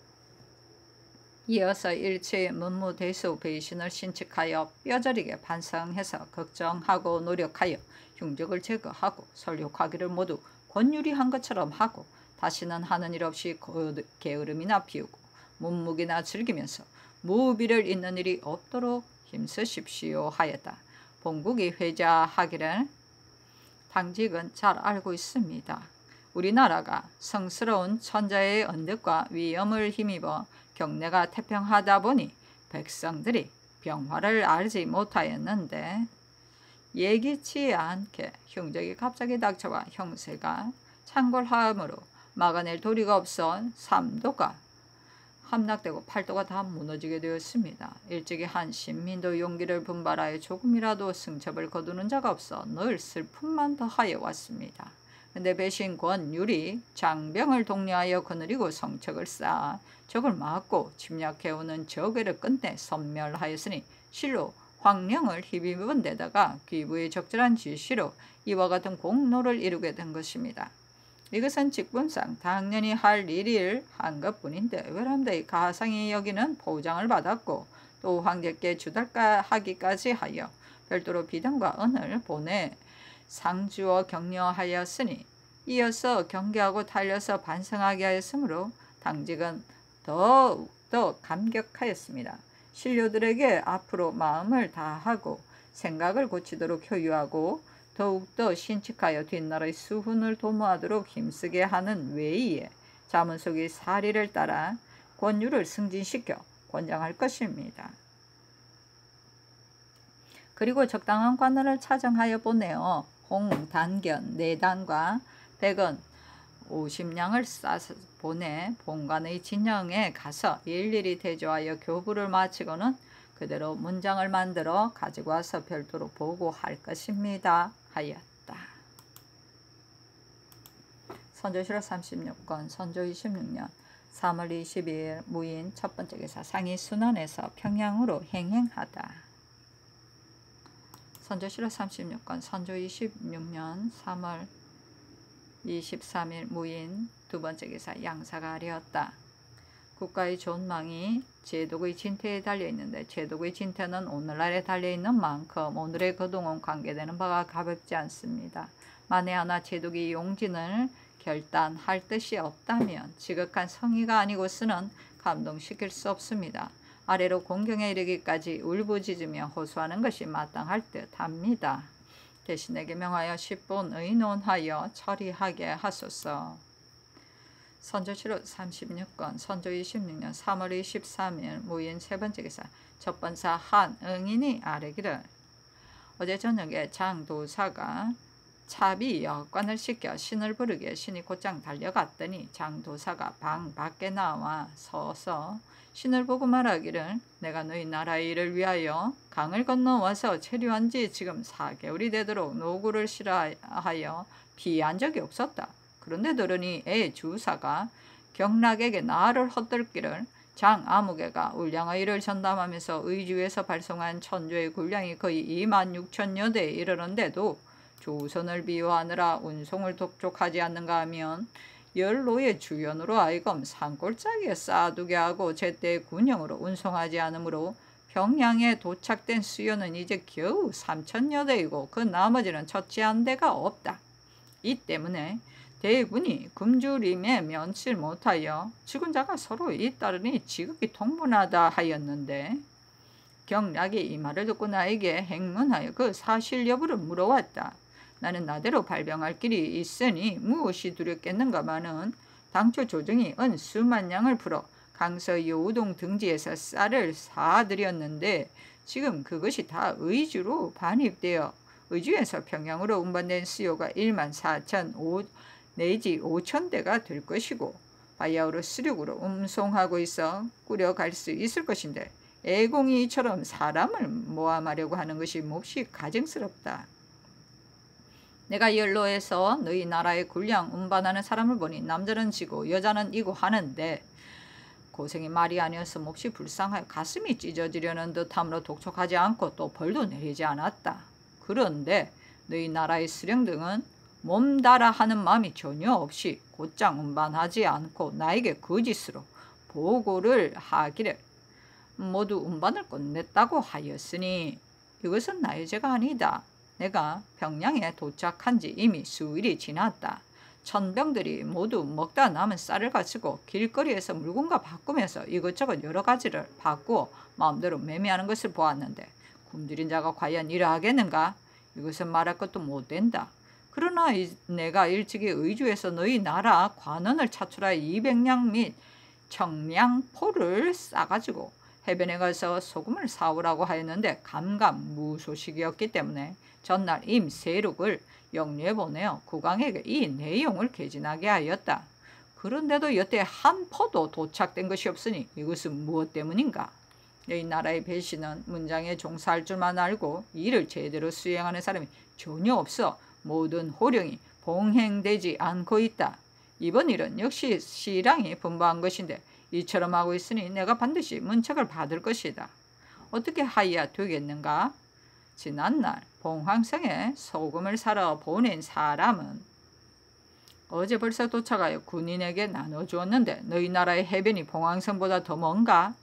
Speaker 1: 이어서 일체의 문무대수 배신을 신칙하여 뼈저리게 반성해서 걱정하고 노력하여 흉적을 제거하고 설욕하기를 모두 권율이 한 것처럼 하고 다시는 하는 일 없이 게으름이나 피우고 문무기나 즐기면서 무비를 잇는 일이 없도록 힘쓰십시오 하였다. 본국이 회자하기를 당직은 잘 알고 있습니다. 우리나라가 성스러운 천자의 언덕과 위엄을 힘입어 경내가 태평하다 보니 백성들이 병화를 알지 못하였는데 예기치 않게 흉적이 갑자기 닥쳐와 형세가 창궐함으로 막아낼 도리가 없어 삼도가 함락되고 팔도가 다 무너지게 되었습니다. 일찍이 한 신민도 용기를 분발하여 조금이라도 승첩을 거두는 자가 없어 늘 슬픔만 더하여 왔습니다. 근데 배신 권율이 장병을 독려하여 거느리고 성책을 쌓아 적을 막고 침략해오는 적외를 끝내 섬멸하였으니 실로 황령을 힘입은 데다가 귀부의 적절한 지시로 이와 같은 공로를 이루게 된 것입니다. 이것은 직분상 당연히 할 일을 한 것뿐인데 외람되이 가상히 여기는 보장을 받았고 또 황제께 주달하기까지 하여 별도로 비단과 은을 보내 상주어 격려하였으니 이어서 경계하고 달려서 반성하게 하였으므로 당직은 더욱더 감격하였습니다. 신료들에게 앞으로 마음을 다하고 생각을 고치도록 효유하고 더욱더 신칙하여 뒷나라의 수훈을 도모하도록 힘쓰게 하는 외에 자문속의 사리를 따라 권율을 승진시켜 권장할 것입니다. 그리고 적당한 관원을 차정하여 보내어 홍, 단견, 내단과 백은 50냥을 싸서 보내 본관의 진영에 가서 일일이 대조하여 교부를 마치고는 그대로 문장을 만들어 가지고 와서 별도로 보고할 것입니다. 하였다. 선조실록 36권 선조 26년 3월 22일 무인 첫 번째 기사 상이 순원에서 평양으로 행행하다. 선조실록 36권 선조 26년 3월 23일 무인 두 번째 기사 양사가 아뢰었다. 국가의 존망이 제독의 진퇴에 달려있는데 제독의 진퇴는 오늘날에 달려있는 만큼 오늘의 그동안 관계되는 바가 가볍지 않습니다. 만에 하나 제독이 용진을 결단할 뜻이 없다면 지극한 성의가 아니고서는 감동시킬 수 없습니다. 아래로 공경에 이르기까지 울부짖으며 호소하는 것이 마땅할 듯합니다. 대신에게 명하여 10분 의논하여 처리하게 하소서. 선조실록 36권 선조 26년 3월 23일 무인 세 번째 기사 첫 번사 한응인이 아뢰기를 어제 저녁에 장도사가 차비 여관을 시켜 신을 부르게 신이 곧장 달려갔더니 장도사가 방 밖에 나와 서서 신을 보고 말하기를 내가 너희 나라의 일을 위하여 강을 건너와서 체류한 지 지금 4개월이 되도록 노구를 싫어하여 피한 적이 없었다. 그런데 들으니 애 주사가 경락에게 나를 헛들기를 장 아무개가 울량의 일을 전담하면서 의주에서 발송한 천조의 군량이 거의 26,000여 대에 이르는데도 조선을 비호하느라 운송을 독촉하지 않는가 하면 연로의 주연으로 하여금 산골짜기에 쌓아두게 하고 제때 군용으로 운송하지 않으므로 평양에 도착된 수요는 이제 겨우 3,000여 대이고 그 나머지는 처치한 데가 없다. 이 때문에 대군이 굶주림에 면치 못하여 죽은 자가 서로 잇따르니 지극히 통분하다 하였는데 경락이 이 말을 듣고 나에게 행문하여 그 사실 여부를 물어왔다. 나는 나대로 발병할 길이 있으니 무엇이 두렵겠는가마는 당초 조정이 은 수만 양을 풀어 강서 여우동 등지에서 쌀을 사들였는데 지금 그것이 다 의주로 반입되어 의주에서 평양으로 운반된 수요가 14,000 내지 5,000대가 될 것이고 바야흐로 수륙으로 운송하고 있어 꾸려갈 수 있을 것인데 애공이 이처럼 사람을 모함하려고 하는 것이 몹시 가증스럽다. 내가 연로에서 너희 나라의 군량 운반하는 사람을 보니 남자는 지고 여자는 이고 하는데 고생이 말이 아니어서 몹시 불쌍하여 가슴이 찢어지려는 듯함으로 독촉하지 않고 또 벌도 내리지 않았다. 그런데 너희 나라의 수령 등은 몸달아 하는 마음이 전혀 없이 곧장 운반하지 않고 나에게 거짓으로 보고를 하기를 모두 운반을 끝냈다고 하였으니 이것은 나의 죄가 아니다. 내가 평양에 도착한 지 이미 수일이 지났다. 천병들이 모두 먹다 남은 쌀을 가지고 길거리에서 물건과 바꾸면서 이것저것 여러 가지를 바꾸어 마음대로 매매하는 것을 보았는데 굶주린 자가 과연 이러하겠는가? 이것은 말할 것도 못된다. 그러나 내가 일찍이 의주에서 너희 나라 관원을 차출하여 200량 및 청량포를 싸가지고 해변에 가서 소금을 사오라고 하였는데 감감무소식이었기 때문에 전날 임세륙을 영리에 보내어 국왕에게 이 내용을 개진하게 하였다. 그런데도 여태 한 포도 도착된 것이 없으니 이것은 무엇 때문인가? 너희 나라의 배신은 문장에 종사할 줄만 알고 일을 제대로 수행하는 사람이 전혀 없어 모든 호령이 봉행되지 않고 있다. 이번 일은 역시 시랑이 분부한 것인데 이처럼 하고 있으니 내가 반드시 문책을 받을 것이다. 어떻게 하여야 되겠는가? 지난날 봉황성에 소금을 사러 보낸 사람은 어제 벌써 도착하여 군인에게 나눠주었는데 너희 나라의 해변이 봉황성보다 더 먼가?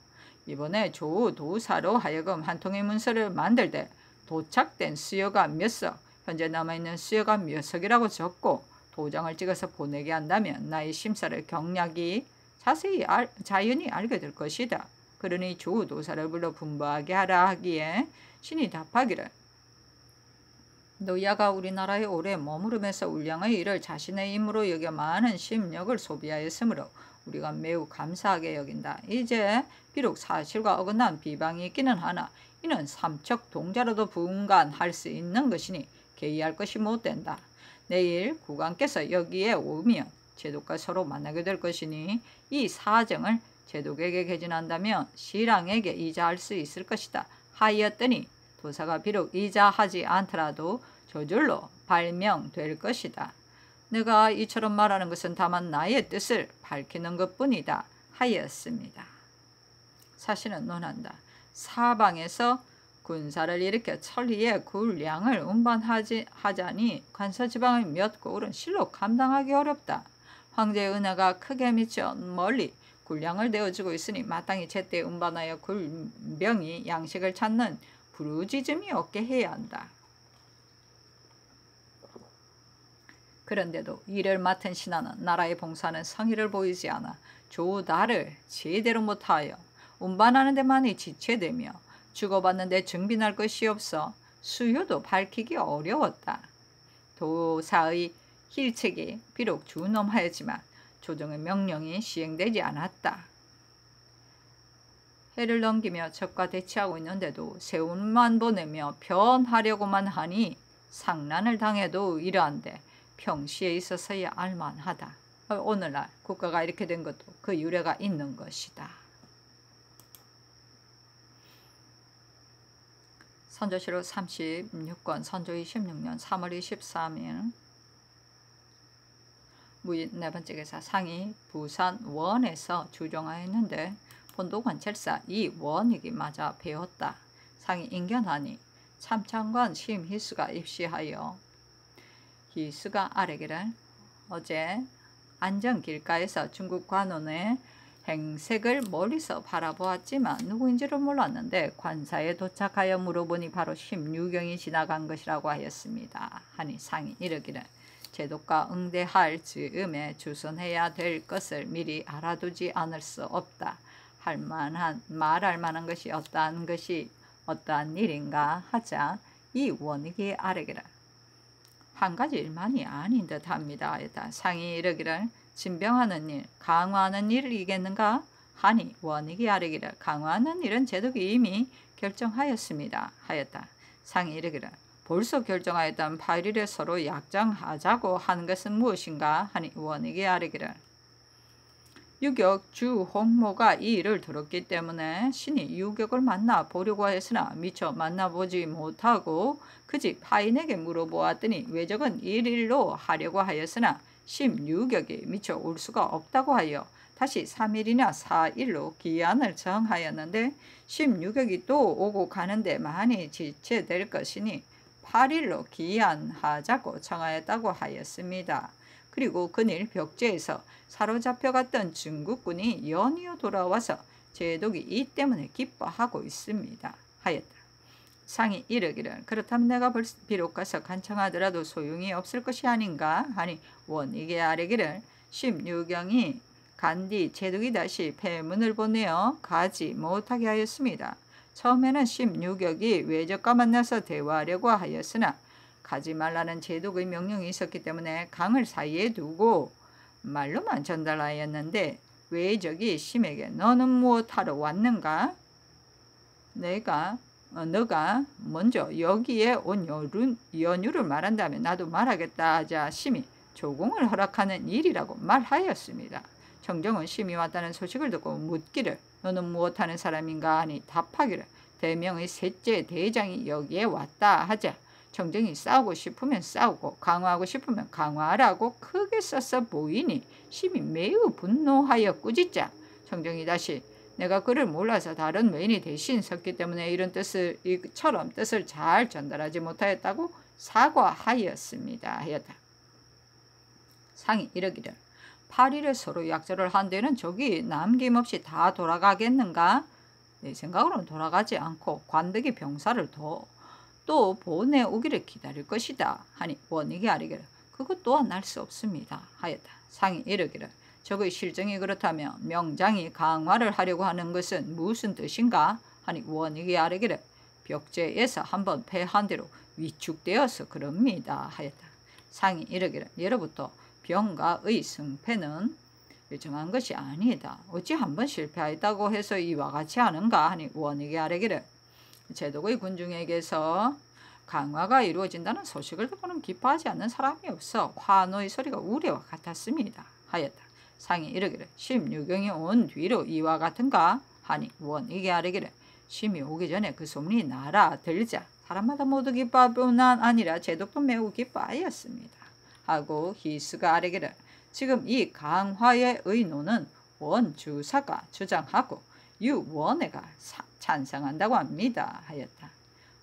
Speaker 1: 이번에 조도사로 하여금 한 통의 문서를 만들 때 도착된 수요가 몇 석, 현재 남아있는 수요가 몇 석이라고 적고 도장을 찍어서 보내게 한다면 나의 심사를 경략이 자연히 알게 될 것이다. 그러니 조도사를 불러 분부하게 하라 하기에 신이 답하기를 노야가 우리나라에 오래 머무르면서 울량의 일을 자신의 임무로 여겨 많은 심력을 소비하였으므로 우리가 매우 감사하게 여긴다. 이제 비록 사실과 어긋난 비방이 있기는 하나 이는 삼척 동자로도 분간할 수 있는 것이니 개의할 것이 못된다. 내일 국왕께서 여기에 오면 제독과 서로 만나게 될 것이니 이 사정을 제독에게 개진한다면 시랑에게 이자할 수 있을 것이다 하였더니 도사가 비록 이자하지 않더라도 저절로 발명될 것이다. 내가 이처럼 말하는 것은 다만 나의 뜻을 밝히는 것뿐이다 하였습니다. 사실은 논한다. 사방에서 군사를 일으켜 천리에 군량을 운반하자니 관서지방의 몇 고을은 실로 감당하기 어렵다. 황제의 은혜가 크게 미쳐 멀리 군량을 내어주고 있으니 마땅히 제때 운반하여 군병이 양식을 찾는 부르짖음이 없게 해야 한다. 그런데도 이를 맡은 신하는 나라에 봉사하는 성의를 보이지 않아 조달을 제대로 못하여 운반하는 데만이 지체되며 주고받는 데 증빙할 것이 없어 수요도 밝히기 어려웠다. 도사의 힐책이 비록 준엄하였지만 조정의 명령이 시행되지 않았다. 해를 넘기며 적과 대치하고 있는데도 세운만 보내며 변하려고만 하니 상난을 당해도 이러한데 평시에 있어서야 알만하다. 오늘날 국가가 이렇게 된 것도 그 유래가 있는 것이다. 선조실록 36권 선조 26년 3월 23일 무인 네 번째 기사 상이 부산 원에서 주종하였는데 본도관찰사 이 원익이 맞아 배웠다. 상이 인견하니 참창관 심희수가 입시하여 희수가 아래기를 어제 안전 길가에서 중국 관원의 행색을 멀리서 바라보았지만 누구인지를 몰랐는데 관사에 도착하여 물어보니 바로 심유경이 지나간 것이라고 하였습니다. 하니 상이 이르기를 제독과 응대할 즈음에 주선해야 될 것을 미리 알아두지 않을 수 없다. 말할 만한 것이 어떠한 일인가 하자 이 원익이 아뢰기를 한 가지 일만이 아닌 듯합니다. 상이 이르기를 진병하는 일, 강화하는 일이겠는가? 하니 원익이 아뢰기를 강화하는 일은 제독이 이미 결정하였습니다. 하였다. 상이 이르기를 벌써 결정하였다면 8일에 서로 약정하자고 하는 것은 무엇인가? 하니 원익이 아뢰기를 유격 주 홍모가 이 일을 들었기 때문에 신이 유격을 만나 보려고 하였으나 미처 만나보지 못하고 그 집 하인에게 물어보았더니 외적은 1일로 하려고 하였으나 심유격이 미처 올 수가 없다고 하여 다시 3일이나 4일로 기한을 정하였는데 심유격이 또 오고 가는데 많이 지체될 것이니 8일로 기한하자고 정하였다고 하였습니다. 그리고 그날 벽제에서 사로잡혀갔던 중국군이 연이어 돌아와서 제독이 이 때문에 기뻐하고 있습니다. 하였다. 상이 이르기를 그렇다면 내가 비록 가서 간청하더라도 소용이 없을 것이 아닌가 하니 원익의 아뢰기를 심유경이 간뒤 제독이 다시 패문을 보내어 가지 못하게 하였습니다. 처음에는 심유격이 외적과 만나서 대화하려고 하였으나 가지 말라는 제독의 명령이 있었기 때문에 강을 사이에 두고 말로만 전달하였는데 외적이 심에게 너는 무엇하러 왔는가? 너가 먼저 여기에 온 연유를 말한다면 나도 말하겠다 하자 심이 조공을 허락하는 일이라고 말하였습니다. 정정은 심이 왔다는 소식을 듣고 묻기를 너는 무엇하는 사람인가 하니 답하기를 대명의 셋째 대장이 여기에 왔다 하자 정정이 싸우고 싶으면 싸우고 강화하고 싶으면 강화하라고 크게 써서 보이니 심이 매우 분노하여 꾸짖자 정정이 다시 내가 그를 몰라서 다른 외인이 대신 섰기 때문에 이처럼 뜻을 잘 전달하지 못하였다고 사과하였습니다. 하였다. 상이 이르기를 8일에 서로 약조를 한 데는 적이 남김없이 다 돌아가겠는가? 내 생각으로는 돌아가지 않고 관덕이 병사를 또 보내오기를 기다릴 것이다. 하니 원익이 아뢰기를 그것 또한 날 수 없습니다. 하였다. 상이 이르기를 적의 실정이 그렇다면 명장이 강화를 하려고 하는 것은 무슨 뜻인가? 하니 원익이 아뢰기를 벽제에서 한번 패한 대로 위축되어서 그럽니다. 하였다. 상이 이르기를 예로부터 병가의 승패는 일정한 것이 아니다. 어찌 한번 실패하였다고 해서 이와 같이 하는가? 하니 원익이 아뢰기를 제독의 군중에게서 강화가 이루어진다는 소식을 듣고는 기뻐하지 않는 사람이 없어 환호의 소리가 우레와 같았습니다. 하였다. 상이 이르기를 심유경이 온 뒤로 이와 같은가? 하니 원익이 아뢰기를 심이 오기 전에 그 소문이 날아들자 사람마다 모두 기뻐뿐 아니라 제독도 매우 기뻐하였습니다. 하고 희수가 아뢰기를 지금 이 강화의 의노는 원주사가 주장하고 유원회가 찬성한다고 합니다. 하였다.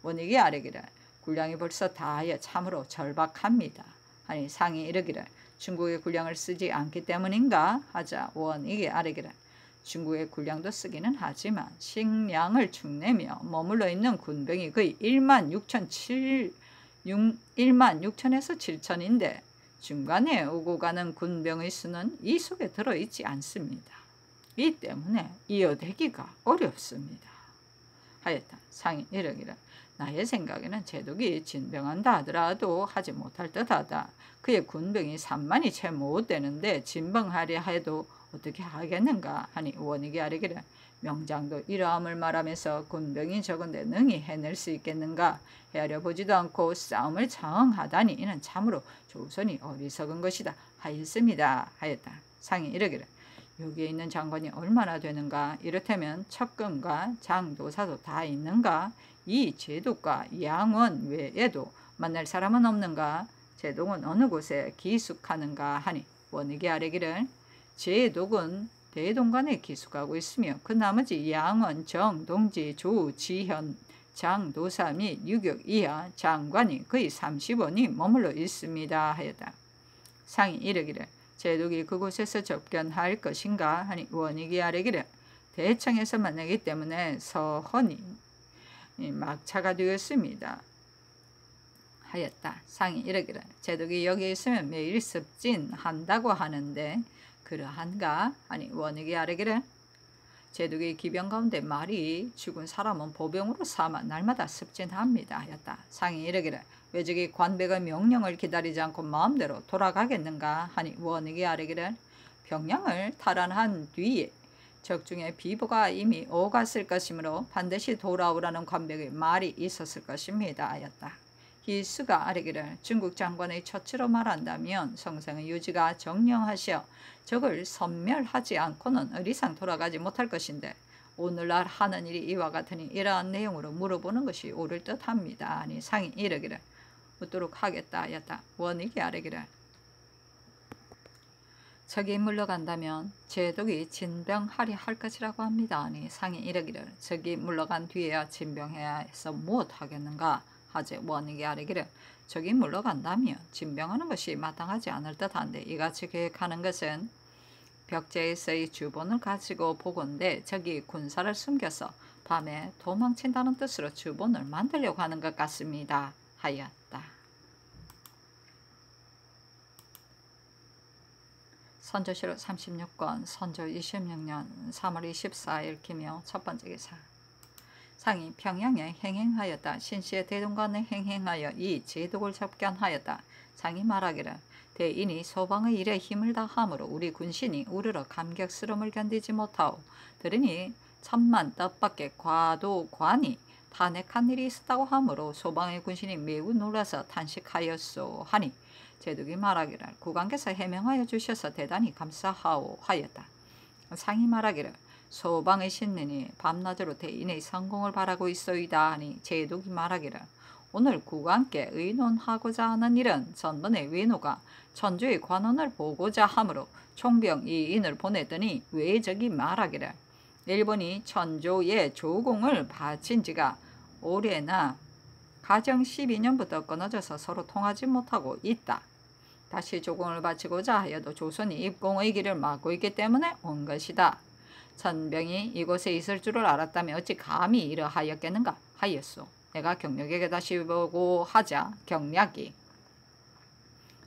Speaker 1: 원익이 아뢰기를 군량이 벌써 다하여 참으로 절박합니다. 하니 상이 이르기를 중국의 군량을 쓰지 않기 때문인가? 하자 원익이 아뢰기를 중국의 군량도 쓰기는 하지만 식량을 축내며 머물러 있는 군병이 거의 16,000에서 7,000인데 중간에 오고 가는 군병의 수는 이 속에 들어있지 않습니다. 이 때문에 이어대기가 어렵습니다. 하였다. 상이 이르기를 나의 생각에는 제독이 진병한다 하더라도 하지 못할 듯하다. 그의 군병이 3만이 채 못 되는데 진병하려 해도 어떻게 하겠는가? 하니 원익이 아뢰기를 명장도 이러함을 말하면서 군병이 적은데 능히 해낼 수 있겠는가 헤아려 보지도 않고 싸움을 장하다니 이는 참으로 조선이 어리석은 것이다 하였습니다 하였다. 상이 이르기를 여기에 있는 장관이 얼마나 되는가 이렇다면 척금과 장도사도 다 있는가 이 제독과 양원 외에도 만날 사람은 없는가 제독은 어느 곳에 기숙하는가 하니 원익이 아뢰기를 제독은 대동관에 기숙하고 있으며 그 나머지 양원, 정, 동지, 조, 지현, 장도사 및 유격 이하 장관이 거의 30원이 머물러 있습니다 하였다. 상이 이르기를 제독이 그곳에서 접견할 것인가 하니 원익이 아뢰기를 대청에서 만나기 때문에 서헌이 막차가 되었습니다 하였다. 상이 이르기를 제독이 여기 있으면 매일 습진한다고 하는데 그러한가 하니 원익이 아뢰기를 제독이 기병 가운데 말이 죽은 사람은 보병으로 삼아 날마다 습진합니다 하였다. 상이 이르기를 외적이 관백의 명령을 기다리지 않고 마음대로 돌아가겠는가 하니 원익이 아뢰기를 평양을 탈환한 뒤에 적중에 비보가 이미 오갔을 것이므로 반드시 돌아오라는 관백의 말이 있었을 것입니다 하였다. 희수가 아뢰기를 중국 장관의 처치로 말한다면 성상의 유지가 정령하시어 적을 섬멸하지 않고는 의리상 돌아가지 못할 것인데 오늘날 하는 일이 이와 같으니 이러한 내용으로 물어보는 것이 옳을 듯합니다. 아니 상이 이르기를 묻도록 하겠다 하였다. 원익이 아뢰기를 적이 물러간다면 제독이 진병하리 할 것이라고 합니다. 아니 상이 이르기를 적이 물러간 뒤에야 진병해야 해서 무엇하겠는가 하재 원익이 아뢰기를 적이 물러간다면 진병하는 것이 마땅하지 않을 듯한데 이같이 계획하는 것은 벽제에서의 주본을 가지고 보건대 적이 군사를 숨겨서 밤에 도망친다는 뜻으로 주본을 만들려고 하는 것 같습니다 하였다. 선조실록 36권 선조 26년 3월 24일 기묘 첫 번째 기사 상이 평양에 행행하였다. 신시의 대동관에 행행하여 이 제독을 접견하였다. 상이 말하기를 대인이 소방의 일에 힘을 다함으로 우리 군신이 우르러 감격스러움을 견디지 못하오. 들으니 천만 뜻밖의 과도관이 탄핵한 일이 있었다고 하므로 소방의 군신이 매우 놀라서 탄식하였소 하니 제독이 말하기를 국왕께서 해명하여 주셔서 대단히 감사하오 하였다. 상이 말하기를 소방의 신민이 밤낮으로 대인의 성공을 바라고 있소이다 하니 제독이 말하기를 오늘 국왕께 의논하고자 하는 일은 전번에 외노가 천주의 관원을 보고자 하므로 총병 2인을 보냈더니 외적이 말하기를 일본이 천조의 조공을 바친 지가 올해나 가정 12년부터 끊어져서 서로 통하지 못하고 있다. 다시 조공을 바치고자 하여도 조선이 입공의 길을 막고 있기 때문에 온 것이다. 천병이 이곳에 있을 줄을 알았다면 어찌 감히 이러하였겠는가 하였소. 내가 경략에게 다시 보고 하자 경략이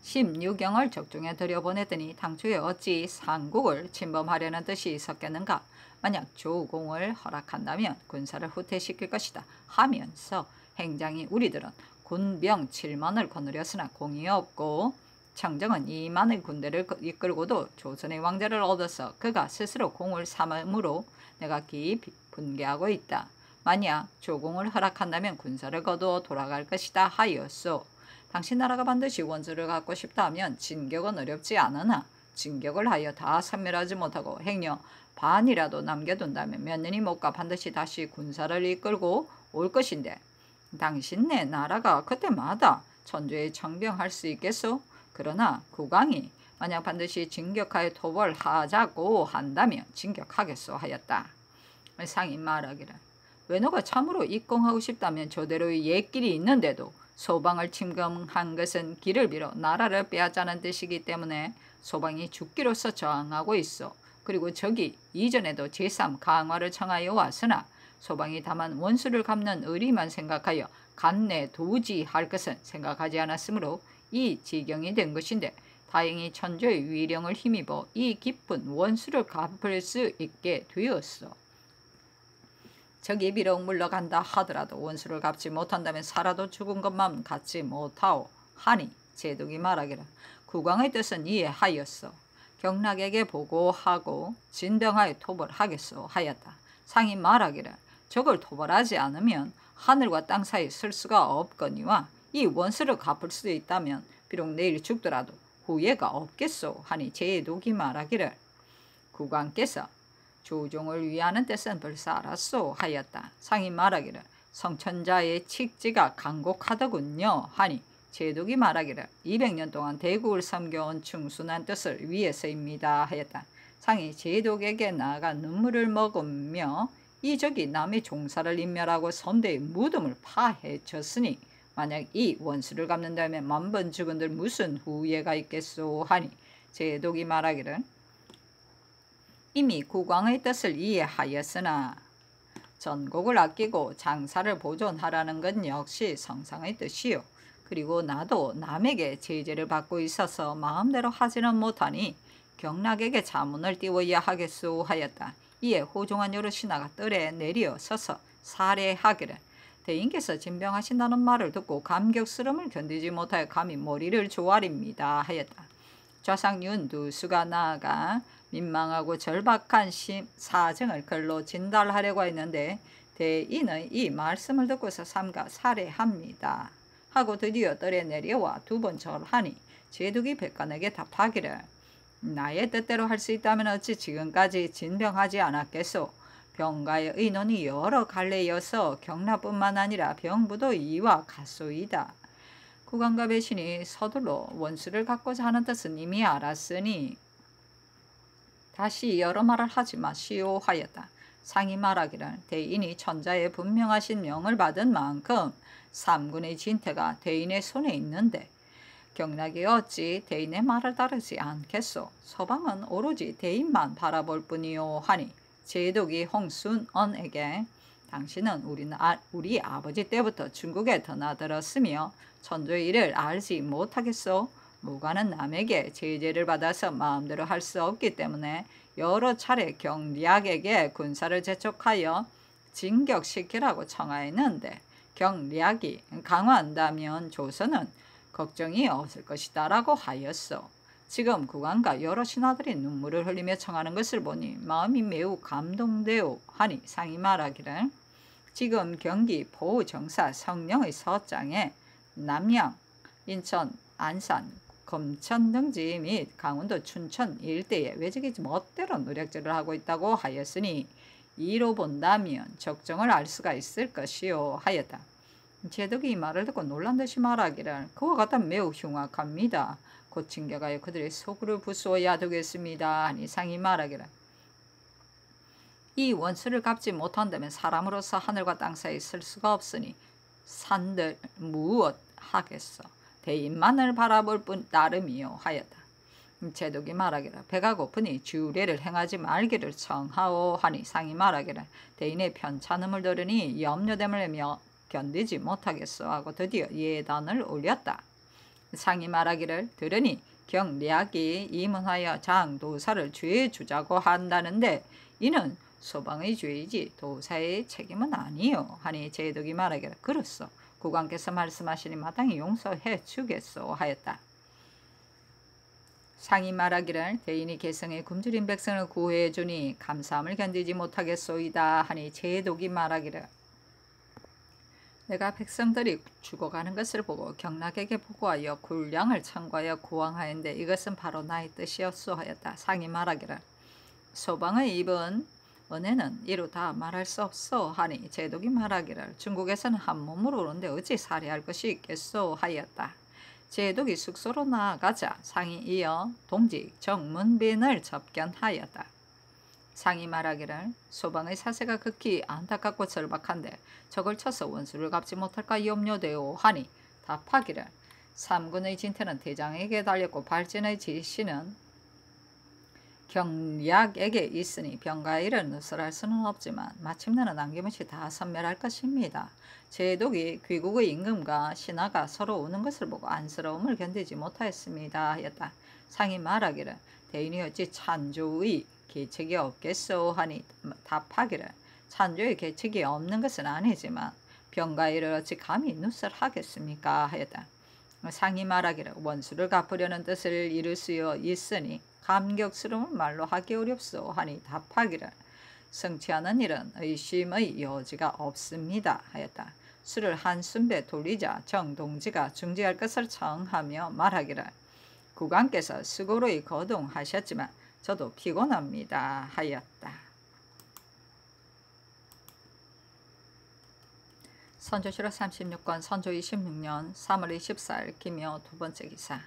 Speaker 1: 16경을 적중에 들여보냈더니 당초에 어찌 상국을 침범하려는 뜻이 있었겠는가. 만약 조공을 허락한다면 군사를 후퇴시킬 것이다 하면서 행장이 우리들은 군병 7만을 거느렸으나 공이 없고 청정은 2만의 군대를 이끌고도 조선의 왕자를 얻어서 그가 스스로 공을 삼음으로 내가 깊이 분개하고 있다. 만약 조공을 허락한다면 군사를 거두어 돌아갈 것이다 하였소. 당신 나라가 반드시 원수를 갖고 싶다 하면 진격은 어렵지 않으나 진격을 하여 다 섬멸하지 못하고 행여 반이라도 남겨둔다면 몇 년이 못 가 반드시 다시 군사를 이끌고 올 것인데 당신네 나라가 그때마다 천주에 청병할 수 있겠소? 그러나 국왕이 만약 반드시 진격하여 토벌하자고 한다면 진격하겠소 하였다. 상이 말하기를 외노가 참으로 입공하고 싶다면 저대로의 옛길이 있는데도 소방을 침공한 것은 길을 빌어 나라를 빼앗자는 뜻이기 때문에 소방이 죽기로서 저항하고 있어. 그리고 적이 이전에도 제3 강화를 청하여 왔으나 소방이 다만 원수를 갚는 의리만 생각하여 간내 도지할 것은 생각하지 않았으므로 이 지경이 된 것인데 다행히 천조의 위령을 힘입어 이 깊은 원수를 갚을 수 있게 되었어. 적이 비록 물러간다 하더라도 원수를 갚지 못한다면 살아도 죽은 것만 갖지 못하오 하니 제독이 말하기를 국왕의 뜻은 이해하였어. 경락에게 보고하고 진병하여 토벌하겠소 하였다. 상이 말하기를 적을 토벌하지 않으면 하늘과 땅 사이 설 수가 없거니와 이 원수를 갚을 수 있다면 비록 내일 죽더라도 후회가 없겠소 하니 제독이 말하기를 국왕께서 조종을 위하는 뜻은 벌써 알았소 하였다. 상이 말하기를 성천자의 칙지가 간곡하더군요 하니 제독이 말하기를 200년 동안 대국을 섬겨온 충순한 뜻을 위해서입니다 하였다. 상이 제독에게 나아가 눈물을 머금며 이 적이 남의 종사를 인멸하고 선대의 무덤을 파헤쳤으니 만약 이 원수를 갚는다면 만번 죽은들 무슨 후회가 있겠소 하니 제독이 말하기를 이미 국왕의 뜻을 이해하였으나 전국을 아끼고 장사를 보존하라는 건 역시 성상의 뜻이요. 그리고 나도 남에게 제재를 받고 있어서 마음대로 하지는 못하니 경락에게 자문을 띄워야 하겠소 하였다. 이에 호종한 여러 신하가 뜰에 내려 서서 살해하기를 대인께서 진병하신다는 말을 듣고 감격스러움을 견디지 못하여 감히 머리를 조아립니다 하였다. 좌상 윤두수가 나아가 민망하고 절박한 사정을 글로 진달하려고 했는데 대인의 이 말씀을 듣고서 삼가 살해합니다 하고 드디어 뜰에 내려와 두 번 절하니 제독이 백관에게 답하기를 나의 뜻대로 할 수 있다면 어찌 지금까지 진병하지 않았겠소. 병가의 의논이 여러 갈래여서 경라뿐만 아니라 병부도 이와 같소이다. 국왕과 배신이 서둘러 원수를 갖고자 하는 뜻은 이미 알았으니 다시 여러 말을 하지 마시오 하였다. 상이 말하기를 대인이 천자의 분명하신 명을 받은 만큼 삼군의 진퇴가 대인의 손에 있는데 경락이 어찌 대인의 말을 따르지 않겠소. 서방은 오로지 대인만 바라볼 뿐이요 하니 제독이 홍순언에게 당신은 우리 아버지 때부터 중국에 드나들었으며 천조의 일을 알지 못하겠소. 무관은 남에게 제재를 받아서 마음대로 할 수 없기 때문에 여러 차례 경략에게 군사를 재촉하여 진격시키라고 청하였는데 경략이 강화한다면 조선은 걱정이 없을 것이다 라고 하였소. 지금 국왕과 여러 신하들이 눈물을 흘리며 청하는 것을 보니 마음이 매우 감동되오 하니 상이 말하기를 지금 경기 보정사 성령의 서장에 남양, 인천, 안산, 금천 등지 및 강원도 춘천 일대에 왜적이 멋대로 노략질을 하고 있다고 하였으니 이로 본다면 적정을 알 수가 있을 것이요 하였다. 제독이 이 말을 듣고 놀란 듯이 말하기를 그와 같다면 매우 흉악합니다. 곧 진격하여 그들의 속을 부수어야 되겠습니다 하니 상이 말하기를 이 원수를 갚지 못한다면 사람으로서 하늘과 땅 사이에 설 수가 없으니 산들 무엇 하겠소. 대인만을 바라볼 뿐 나름이요 하였다. 제독이 말하기를 배가 고프니 주례를 행하지 말기를 청하오 하니 상이 말하기를 대인의 편찮음을 들으니 염려됨을 견디지 못하겠소 하고 드디어 예단을 올렸다. 상이 말하기를 들으니 경략이 이문하여 장도사를 죄 주자고 한다는데 이는 소방의 죄이지 도사의 책임은 아니요 하니 제독이 말하기를 그렇소. 국왕께서 말씀하시니 마땅히 용서해 주겠소 하였다. 상이 말하기를 대인이 개성에 굶주린 백성을 구해해 주니 감사함을 견디지 못하겠소이다 하니 제독이 말하기를 내가 백성들이 죽어가는 것을 보고 경락에게 보고하여 군량을 청구하여 구왕하였는데 이것은 바로 나의 뜻이었소 하였다. 상이 말하기를 소방의 입은 은혜는 이루 다 말할 수 없소 하니 제독이 말하기를 중국에서는 한 몸으로 오는데 어찌 살해할 것이 있겠소 하였다. 제독이 숙소로 나아가자 상이 이어 동직 정문빈을 접견하였다. 상이 말하기를 소방의 사세가 극히 안타깝고 절박한데 적을 쳐서 원수를 갚지 못할까 염려되오 하니 답하기를 삼군의 진퇴는 대장에게 달렸고 발진의 지시는 경략에게 있으니 병가의 일을 누설할 수는 없지만 마침내는 남김없이 다 섬멸할 것입니다. 제독이 귀국의 임금과 신하가 서로 우는 것을 보고 안쓰러움을 견디지 못하였습니다 하였다. 상이 말하기를 대인이 어찌 찬조의 계책이 없겠소 하니 답하기를 찬조의 계책이 없는 것은 아니지만 병가의 일을 어찌 감히 누설하겠습니까 하였다. 상이 말하기를 원수를 갚으려는 뜻을 이룰 수 있으니 감격스러운 말로 하기 어렵소 하니 답하기를 성취하는 일은 의심의 여지가 없습니다 하였다. 술을 한숨 배 돌리자 정동지가 중지할 것을 청하며 말하기를 국왕께서 수고로이 거동하셨지만 저도 피곤합니다 하였다. 선조실록 36권 선조 26년 3월 24일 기묘 두 번째 기사.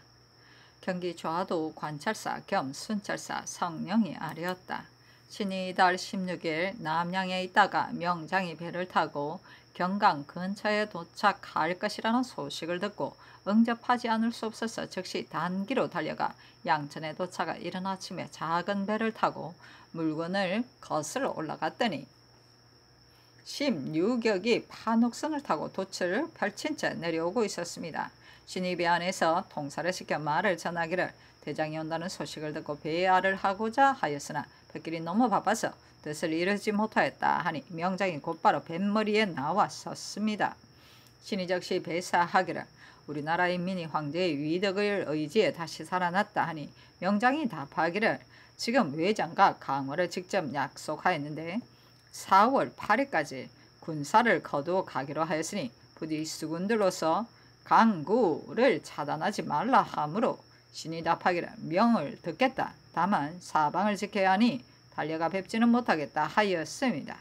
Speaker 1: 경기 좌도 관찰사 겸 순찰사 성령이 아뢰었다. 신이 이달 16일 남양에 있다가 명장이 배를 타고 경강 근처에 도착할 것이라는 소식을 듣고 응접하지 않을 수 없어서 즉시 단기로 달려가 양천에 도착하 이른 아침에 작은 배를 타고 물건을 거슬러 올라갔더니 16격이 판옥선을 타고 돛을 펼친 채 내려오고 있었습니다. 신이 배 안에서 통사를 시켜 말을 전하기를 대장이 온다는 소식을 듣고 배알을 하고자 하였으나 뱃길이 너무 바빠서 뜻을 이루지 못하였다 하니 명장이 곧바로 뱃머리에 나와 섰습니다. 신이 즉시 배사하기를 우리나라의 민이 황제의 위덕을 의지해 다시 살아났다 하니 명장이 답하기를 지금 외장과 강호를 직접 약속하였는데 4월 8일까지 군사를 거두어 가기로 하였으니 부디 수군들로서 강구를 차단하지 말라 하므로 신이 답하기를 명을 듣겠다. 다만 사방을 지켜야 하니 달려가 뵙지는 못하겠다 하였습니다.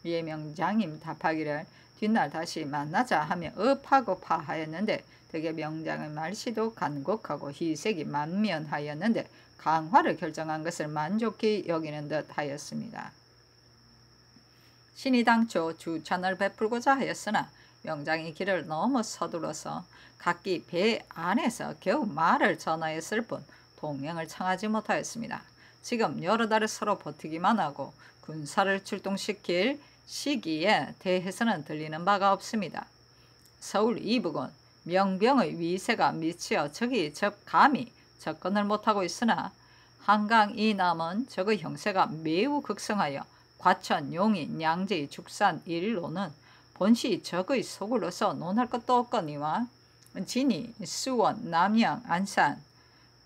Speaker 1: 이에 명장님 답하기를 뒷날 다시 만나자 하며 업하고 파하였는데 대개 명장의 말씨도 간곡하고 희색이 만면하였는데 강화를 결정한 것을 만족히 여기는 듯 하였습니다. 신이 당초 주찬을 베풀고자 하였으나 명장이 길을 너무 서둘러서 각기 배 안에서 겨우 말을 전하였을 뿐 동행을 청하지 못하였습니다. 지금 여러 달을 서로 버티기만 하고 군사를 출동시킬 시기에 대해서는 들리는 바가 없습니다. 서울 이북은 명병의 위세가 미치어 적이 감히 접근을 못하고 있으나 한강 이남은 적의 형세가 매우 극성하여 과천, 용인, 양지, 죽산, 일로는 본시 적의 속으로서 논할 것도 없거니와 진이, 수원, 남양, 안산,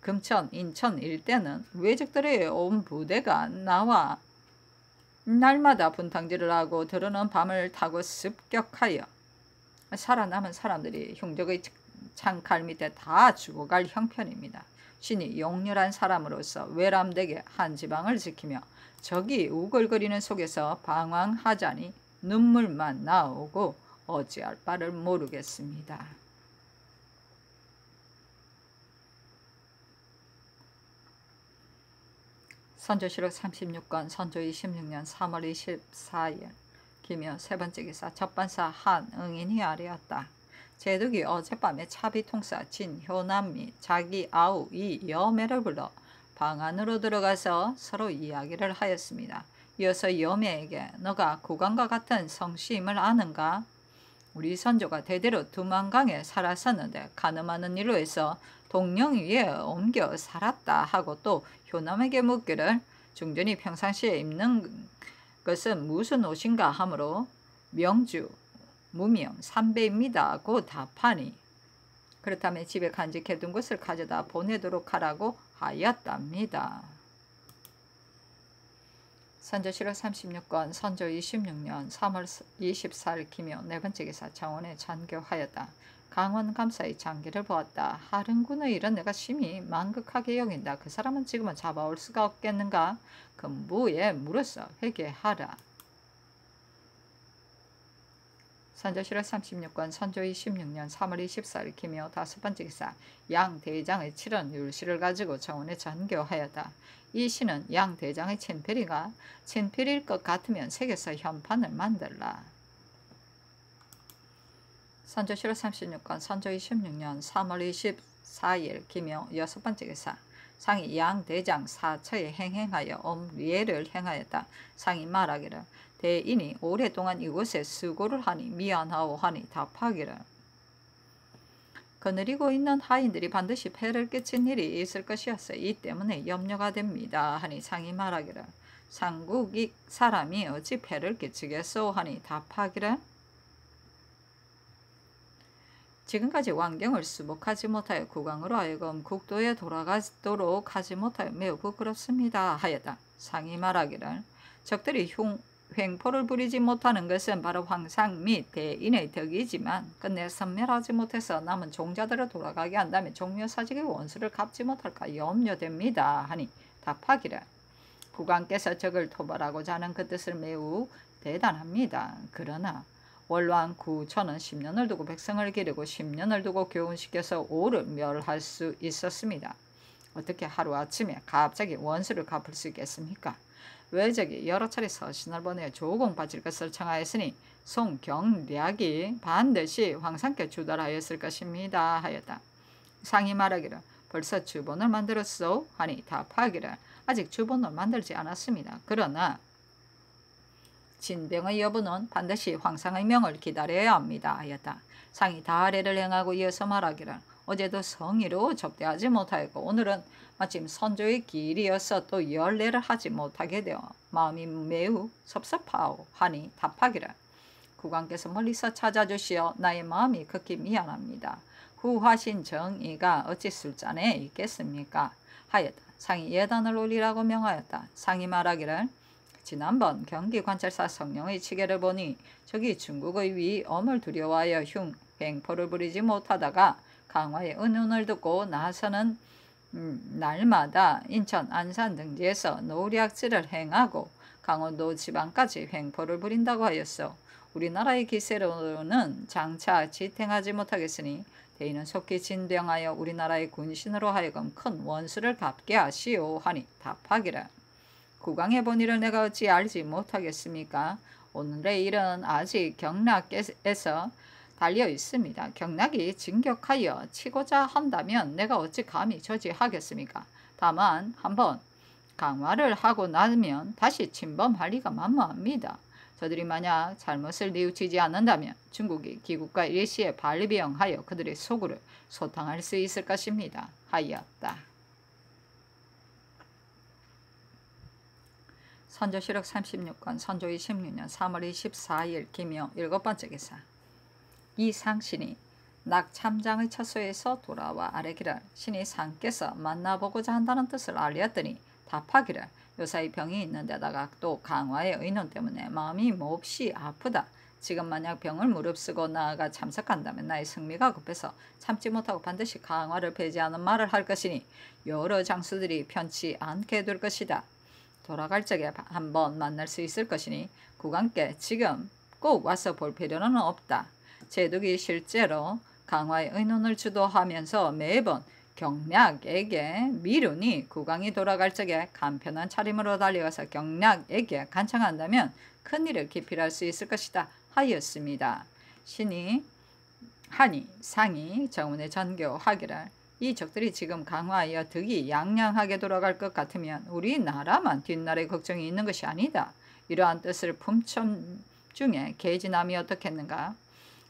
Speaker 1: 금천, 인천 일대는 왜적들의 온 부대가 나와 날마다 분탕질을 하고 들어오는 밤을 타고 습격하여 살아남은 사람들이 흉적의 창칼 밑에 다 죽어갈 형편입니다. 신이 용렬한 사람으로서 외람되게 한 지방을 지키며 적이 우글거리는 속에서 방황하자니 눈물만 나오고 어찌할 바를 모르겠습니다. 선조실록 36권 선조 26년 3월 24일 기묘 세 번째 기사. 접반사 한응인이 아뢰었다. 제독이 어젯밤에 차비통사 진효남 및 자기 아우 이 여매를 불러 방 안으로 들어가서 서로 이야기를 하였습니다. 이어서 여매에게 너가 국왕과 같은 성씨임을 아는가? 우리 선조가 대대로 두만강에 살았었는데 가늠하는 일로 해서 동령 위에 옮겨 살았다 하고 또 효남에게 묻기를 중전이 평상시에 입는 것은 무슨 옷인가 하므로 명주, 무명, 삼배입니다 고 답하니 그렇다면 집에 간직해둔 것을 가져다 보내도록 하라고 하였답니다. 선조실록 36권 선조 26년 3월 24일 기묘 네 번째 기사. 정원에 전교하였다. 강원감사의 장기를 보았다. 하릉군의 일은 내가 심히 만극하게 여긴다. 그 사람은 지금은 잡아올 수가 없겠는가? 금부에 물어서 회개하라. 선조실록 36권 선조 26년 3월 24일 기묘 다섯 번째 기사. 양 대장의 칠은 율시를 가지고 정원에 전교하였다. 이 시는 양 대장의 첸필이가 첸필일 것 같으면 색에서 현판을 만들라. 선조실록 36권 선조 26년 3월 24일 기묘 여섯 번째 기사. 상이 양 대장 사처에 행행하여 엄리애를 행하였다. 상이 말하기를 대인이 오랫동안 이곳에 수고를 하니 미안하오 하니 답하기를 거느리고 있는 하인들이 반드시 폐를 끼친 일이 있을 것이었어. 이 때문에 염려가 됩니다 하니 상이 말하기를 상국이 사람이 어찌 폐를 끼치겠소 하니 답하기를 지금까지 왕경을 수복하지 못하여 국왕으로 하여금 국도에 돌아가도록 하지 못하여 매우 부끄럽습니다 하였다. 상이 말하기를 적들이 횡포를 부리지 못하는 것은 바로 황상 및 대인의 덕이지만 끝내 섬멸하지 못해서 남은 종자들을 돌아가게 한다면 종묘사직의 원수를 갚지 못할까 염려됩니다. 하니 답하기를 국왕께서 적을 토벌하고자 하는 그 뜻을 매우 대단합니다. 그러나 월왕 구천은 10년을 두고 백성을 기르고 10년을 두고 교훈시켜서 오를 멸할 수 있었습니다. 어떻게 하루아침에 갑자기 원수를 갚을 수 있겠습니까? 외적이 여러 차례 서신을 보내어 조공 바칠 것을 청하였으니 송경략이 반드시 황상께 주달하였을 것입니다. 하였다. 상이 말하기를 벌써 주본을 만들었소? 하니 답하기를 아직 주본을 만들지 않았습니다. 그러나 진병의 여부는 반드시 황상의 명을 기다려야 합니다. 하였다. 상이 다례를 행하고 이어서 말하기를 어제도 성의로 접대하지 못하였고 오늘은 마침 선조의 길이어서 또 연례를 하지 못하게 되어 마음이 매우 섭섭하오. 하니 답하기를 국왕께서 멀리서 찾아주시어 나의 마음이 극히 미안합니다. 후하신 정의가 어찌 술잔에 있겠습니까? 하였다. 상이 예단을 올리라고 명하였다. 상이 말하기를 지난번 경기관찰사 성령의 치계를 보니 저기 중국의 위엄을 두려워하여 횡포를 부리지 못하다가 강화의 은운을 듣고 나서는 날마다 인천 안산 등지에서 노략질을 행하고 강원도 지방까지 횡포를 부린다고 하였소. 우리나라의 기세로는 장차 지탱하지 못하겠으니 대인은 속히 진병하여 우리나라의 군신으로 하여금 큰 원수를 갚게 하시오. 하니 답하기를 국왕의 본의를 내가 어찌 알지 못하겠습니까? 오늘의 일은 아직 경락에서 달려 있습니다. 경락이 진격하여 치고자 한다면 내가 어찌 감히 저지하겠습니까? 다만 한번 강화를 하고 나면 다시 침범할 리가 만무합니다. 저들이 만약 잘못을 뉘우치지 않는다면 중국이 기국과 일시에 발병하여 그들의 소굴을 소탕할 수 있을 것입니다. 하였다. 선조실록 36권 선조 26년 3월 24일 기묘 7번째 기사. 이 상신이 낙참장의 처소에서 돌아와 아뢰기를 신이 상께서 만나보고자 한다는 뜻을 알렸더니 답하기를 요사이 병이 있는데다가 또 강화의 의논 때문에 마음이 몹시 아프다. 지금 만약 병을 무릅쓰고 나아가 참석한다면 나의 승리가 급해서 참지 못하고 반드시 강화를 배제하는 말을 할 것이니 여러 장수들이 편치 않게 될 것이다. 돌아갈 적에 한번 만날 수 있을 것이니 국왕께 지금 꼭 와서 볼 필요는 없다. 제독이 실제로 강화의 의논을 주도하면서 매번 경략에게 미루니 국왕이 돌아갈 적에 간편한 차림으로 달려가서 경략에게 간청한다면 큰일을 기필할 수 있을 것이다 하였습니다. 신이 하니 상이 정운에 전교하기를 이 적들이 지금 강화하여 득이 양양하게 돌아갈 것 같으면 우리나라만 뒷날에 걱정이 있는 것이 아니다. 이러한 뜻을 품천 중에 계진함이 어떻겠는가?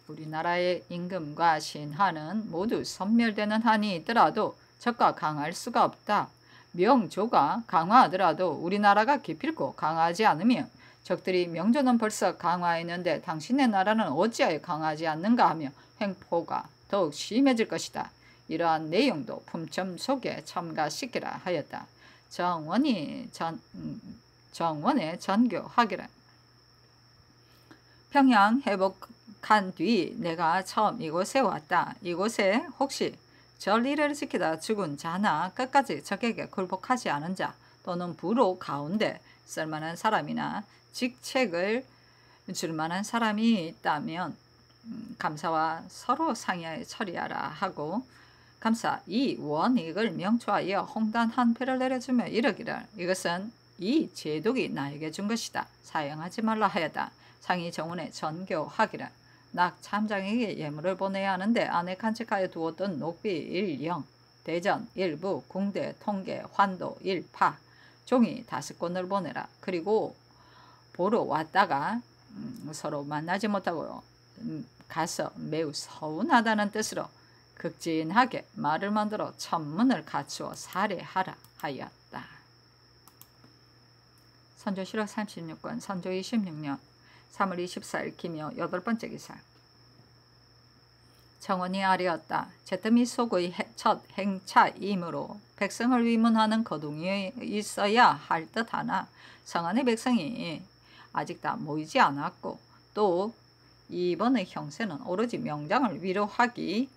Speaker 1: 우리나라의 임금과 신하는 모두 섬멸되는 한이 있더라도 적과 강할 수가 없다. 명조가 강화하더라도 우리나라가 기필코 강하지 않으며 적들이 명조는 벌써 강화했는데 당신의 나라는 어찌하여 강하지 않는가 하며 횡포가 더욱 심해질 것이다. 이러한 내용도 품점 속에 첨가시키라 하였다. 정원에 전교하기를 평양 회복한 뒤 내가 처음 이곳에 왔다. 이곳에 혹시 전리를 지키다 죽은 자나 끝까지 적에게 굴복하지 않은 자 또는 부로 가운데 쓸만한 사람이나 직책을 줄 만한 사람이 있다면 감사와 서로 상의하여 처리하라 하고 감사 이 원익을 명초하여 홍단 한 표를 내려주며 이르기를 이것은 이 제독이 나에게 준 것이다. 사용하지 말라 하였다. 상이 정운에 전교하기를 낙참장에게 예물을 보내야 하는데 안에 간직하여 두었던 녹비 1영, 대전 1부, 궁대, 통계, 환도 1파, 종이 5권을 보내라. 그리고 보러 왔다가 서로 만나지 못하고 가서 매우 서운하다는 뜻으로 극진하게 말을 만들어 천문을 갖추어 살해하라 하였다. 선조실록 36권 선조 26년 3월 24일 기묘 8번째 기사. 청원이 아뢰었다. 제트미속의 첫 행차이므로 백성을 위문하는 거둥이 있어야 할 듯하나 성안의 백성이 아직 다 모이지 않았고 또 이번의 형세는 오로지 명장을 위로하기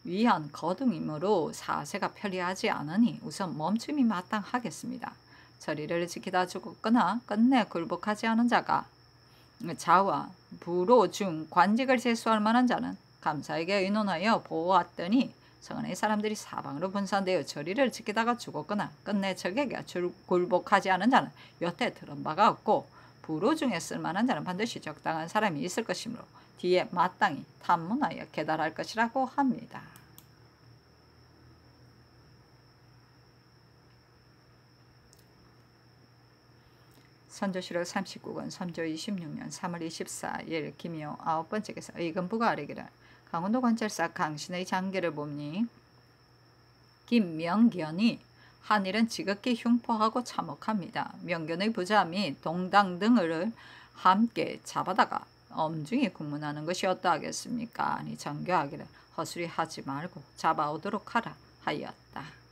Speaker 1: 위한 거둥이므로 사세가 편리하지 않으니 우선 멈춤이 마땅하겠습니다. 저리를 지키다 죽었거나 끝내 굴복하지 않은 자가 자와 부로 중 관직을 제수할 만한 자는 감사에게 의논하여 보았더니 성안의 사람들이 사방으로 분산되어 저리를 지키다가 죽었거나 끝내 적에게 굴복하지 않은 자는 여태 들은 바가 없고 부로 중에 쓸만한 자는 반드시 적당한 사람이 있을 것이므로 뒤에 마땅히 탐문하여 계달할 것이라고 합니다. 선조실록 39권 선조 26년 3월 24일 김효 9번째께서 의금부가 아뢰기를 강원도 관찰사 강신의 장계를 봅니 김명견이 한일은 지극히 흉포하고 참혹합니다. 명견의 부자 및 동당 등을 함께 잡아다가 엄중히 국문하는 것이 어떠하겠습니까? 아니 정교하기를 허술히 하지 말고 잡아오도록 하라 하였다.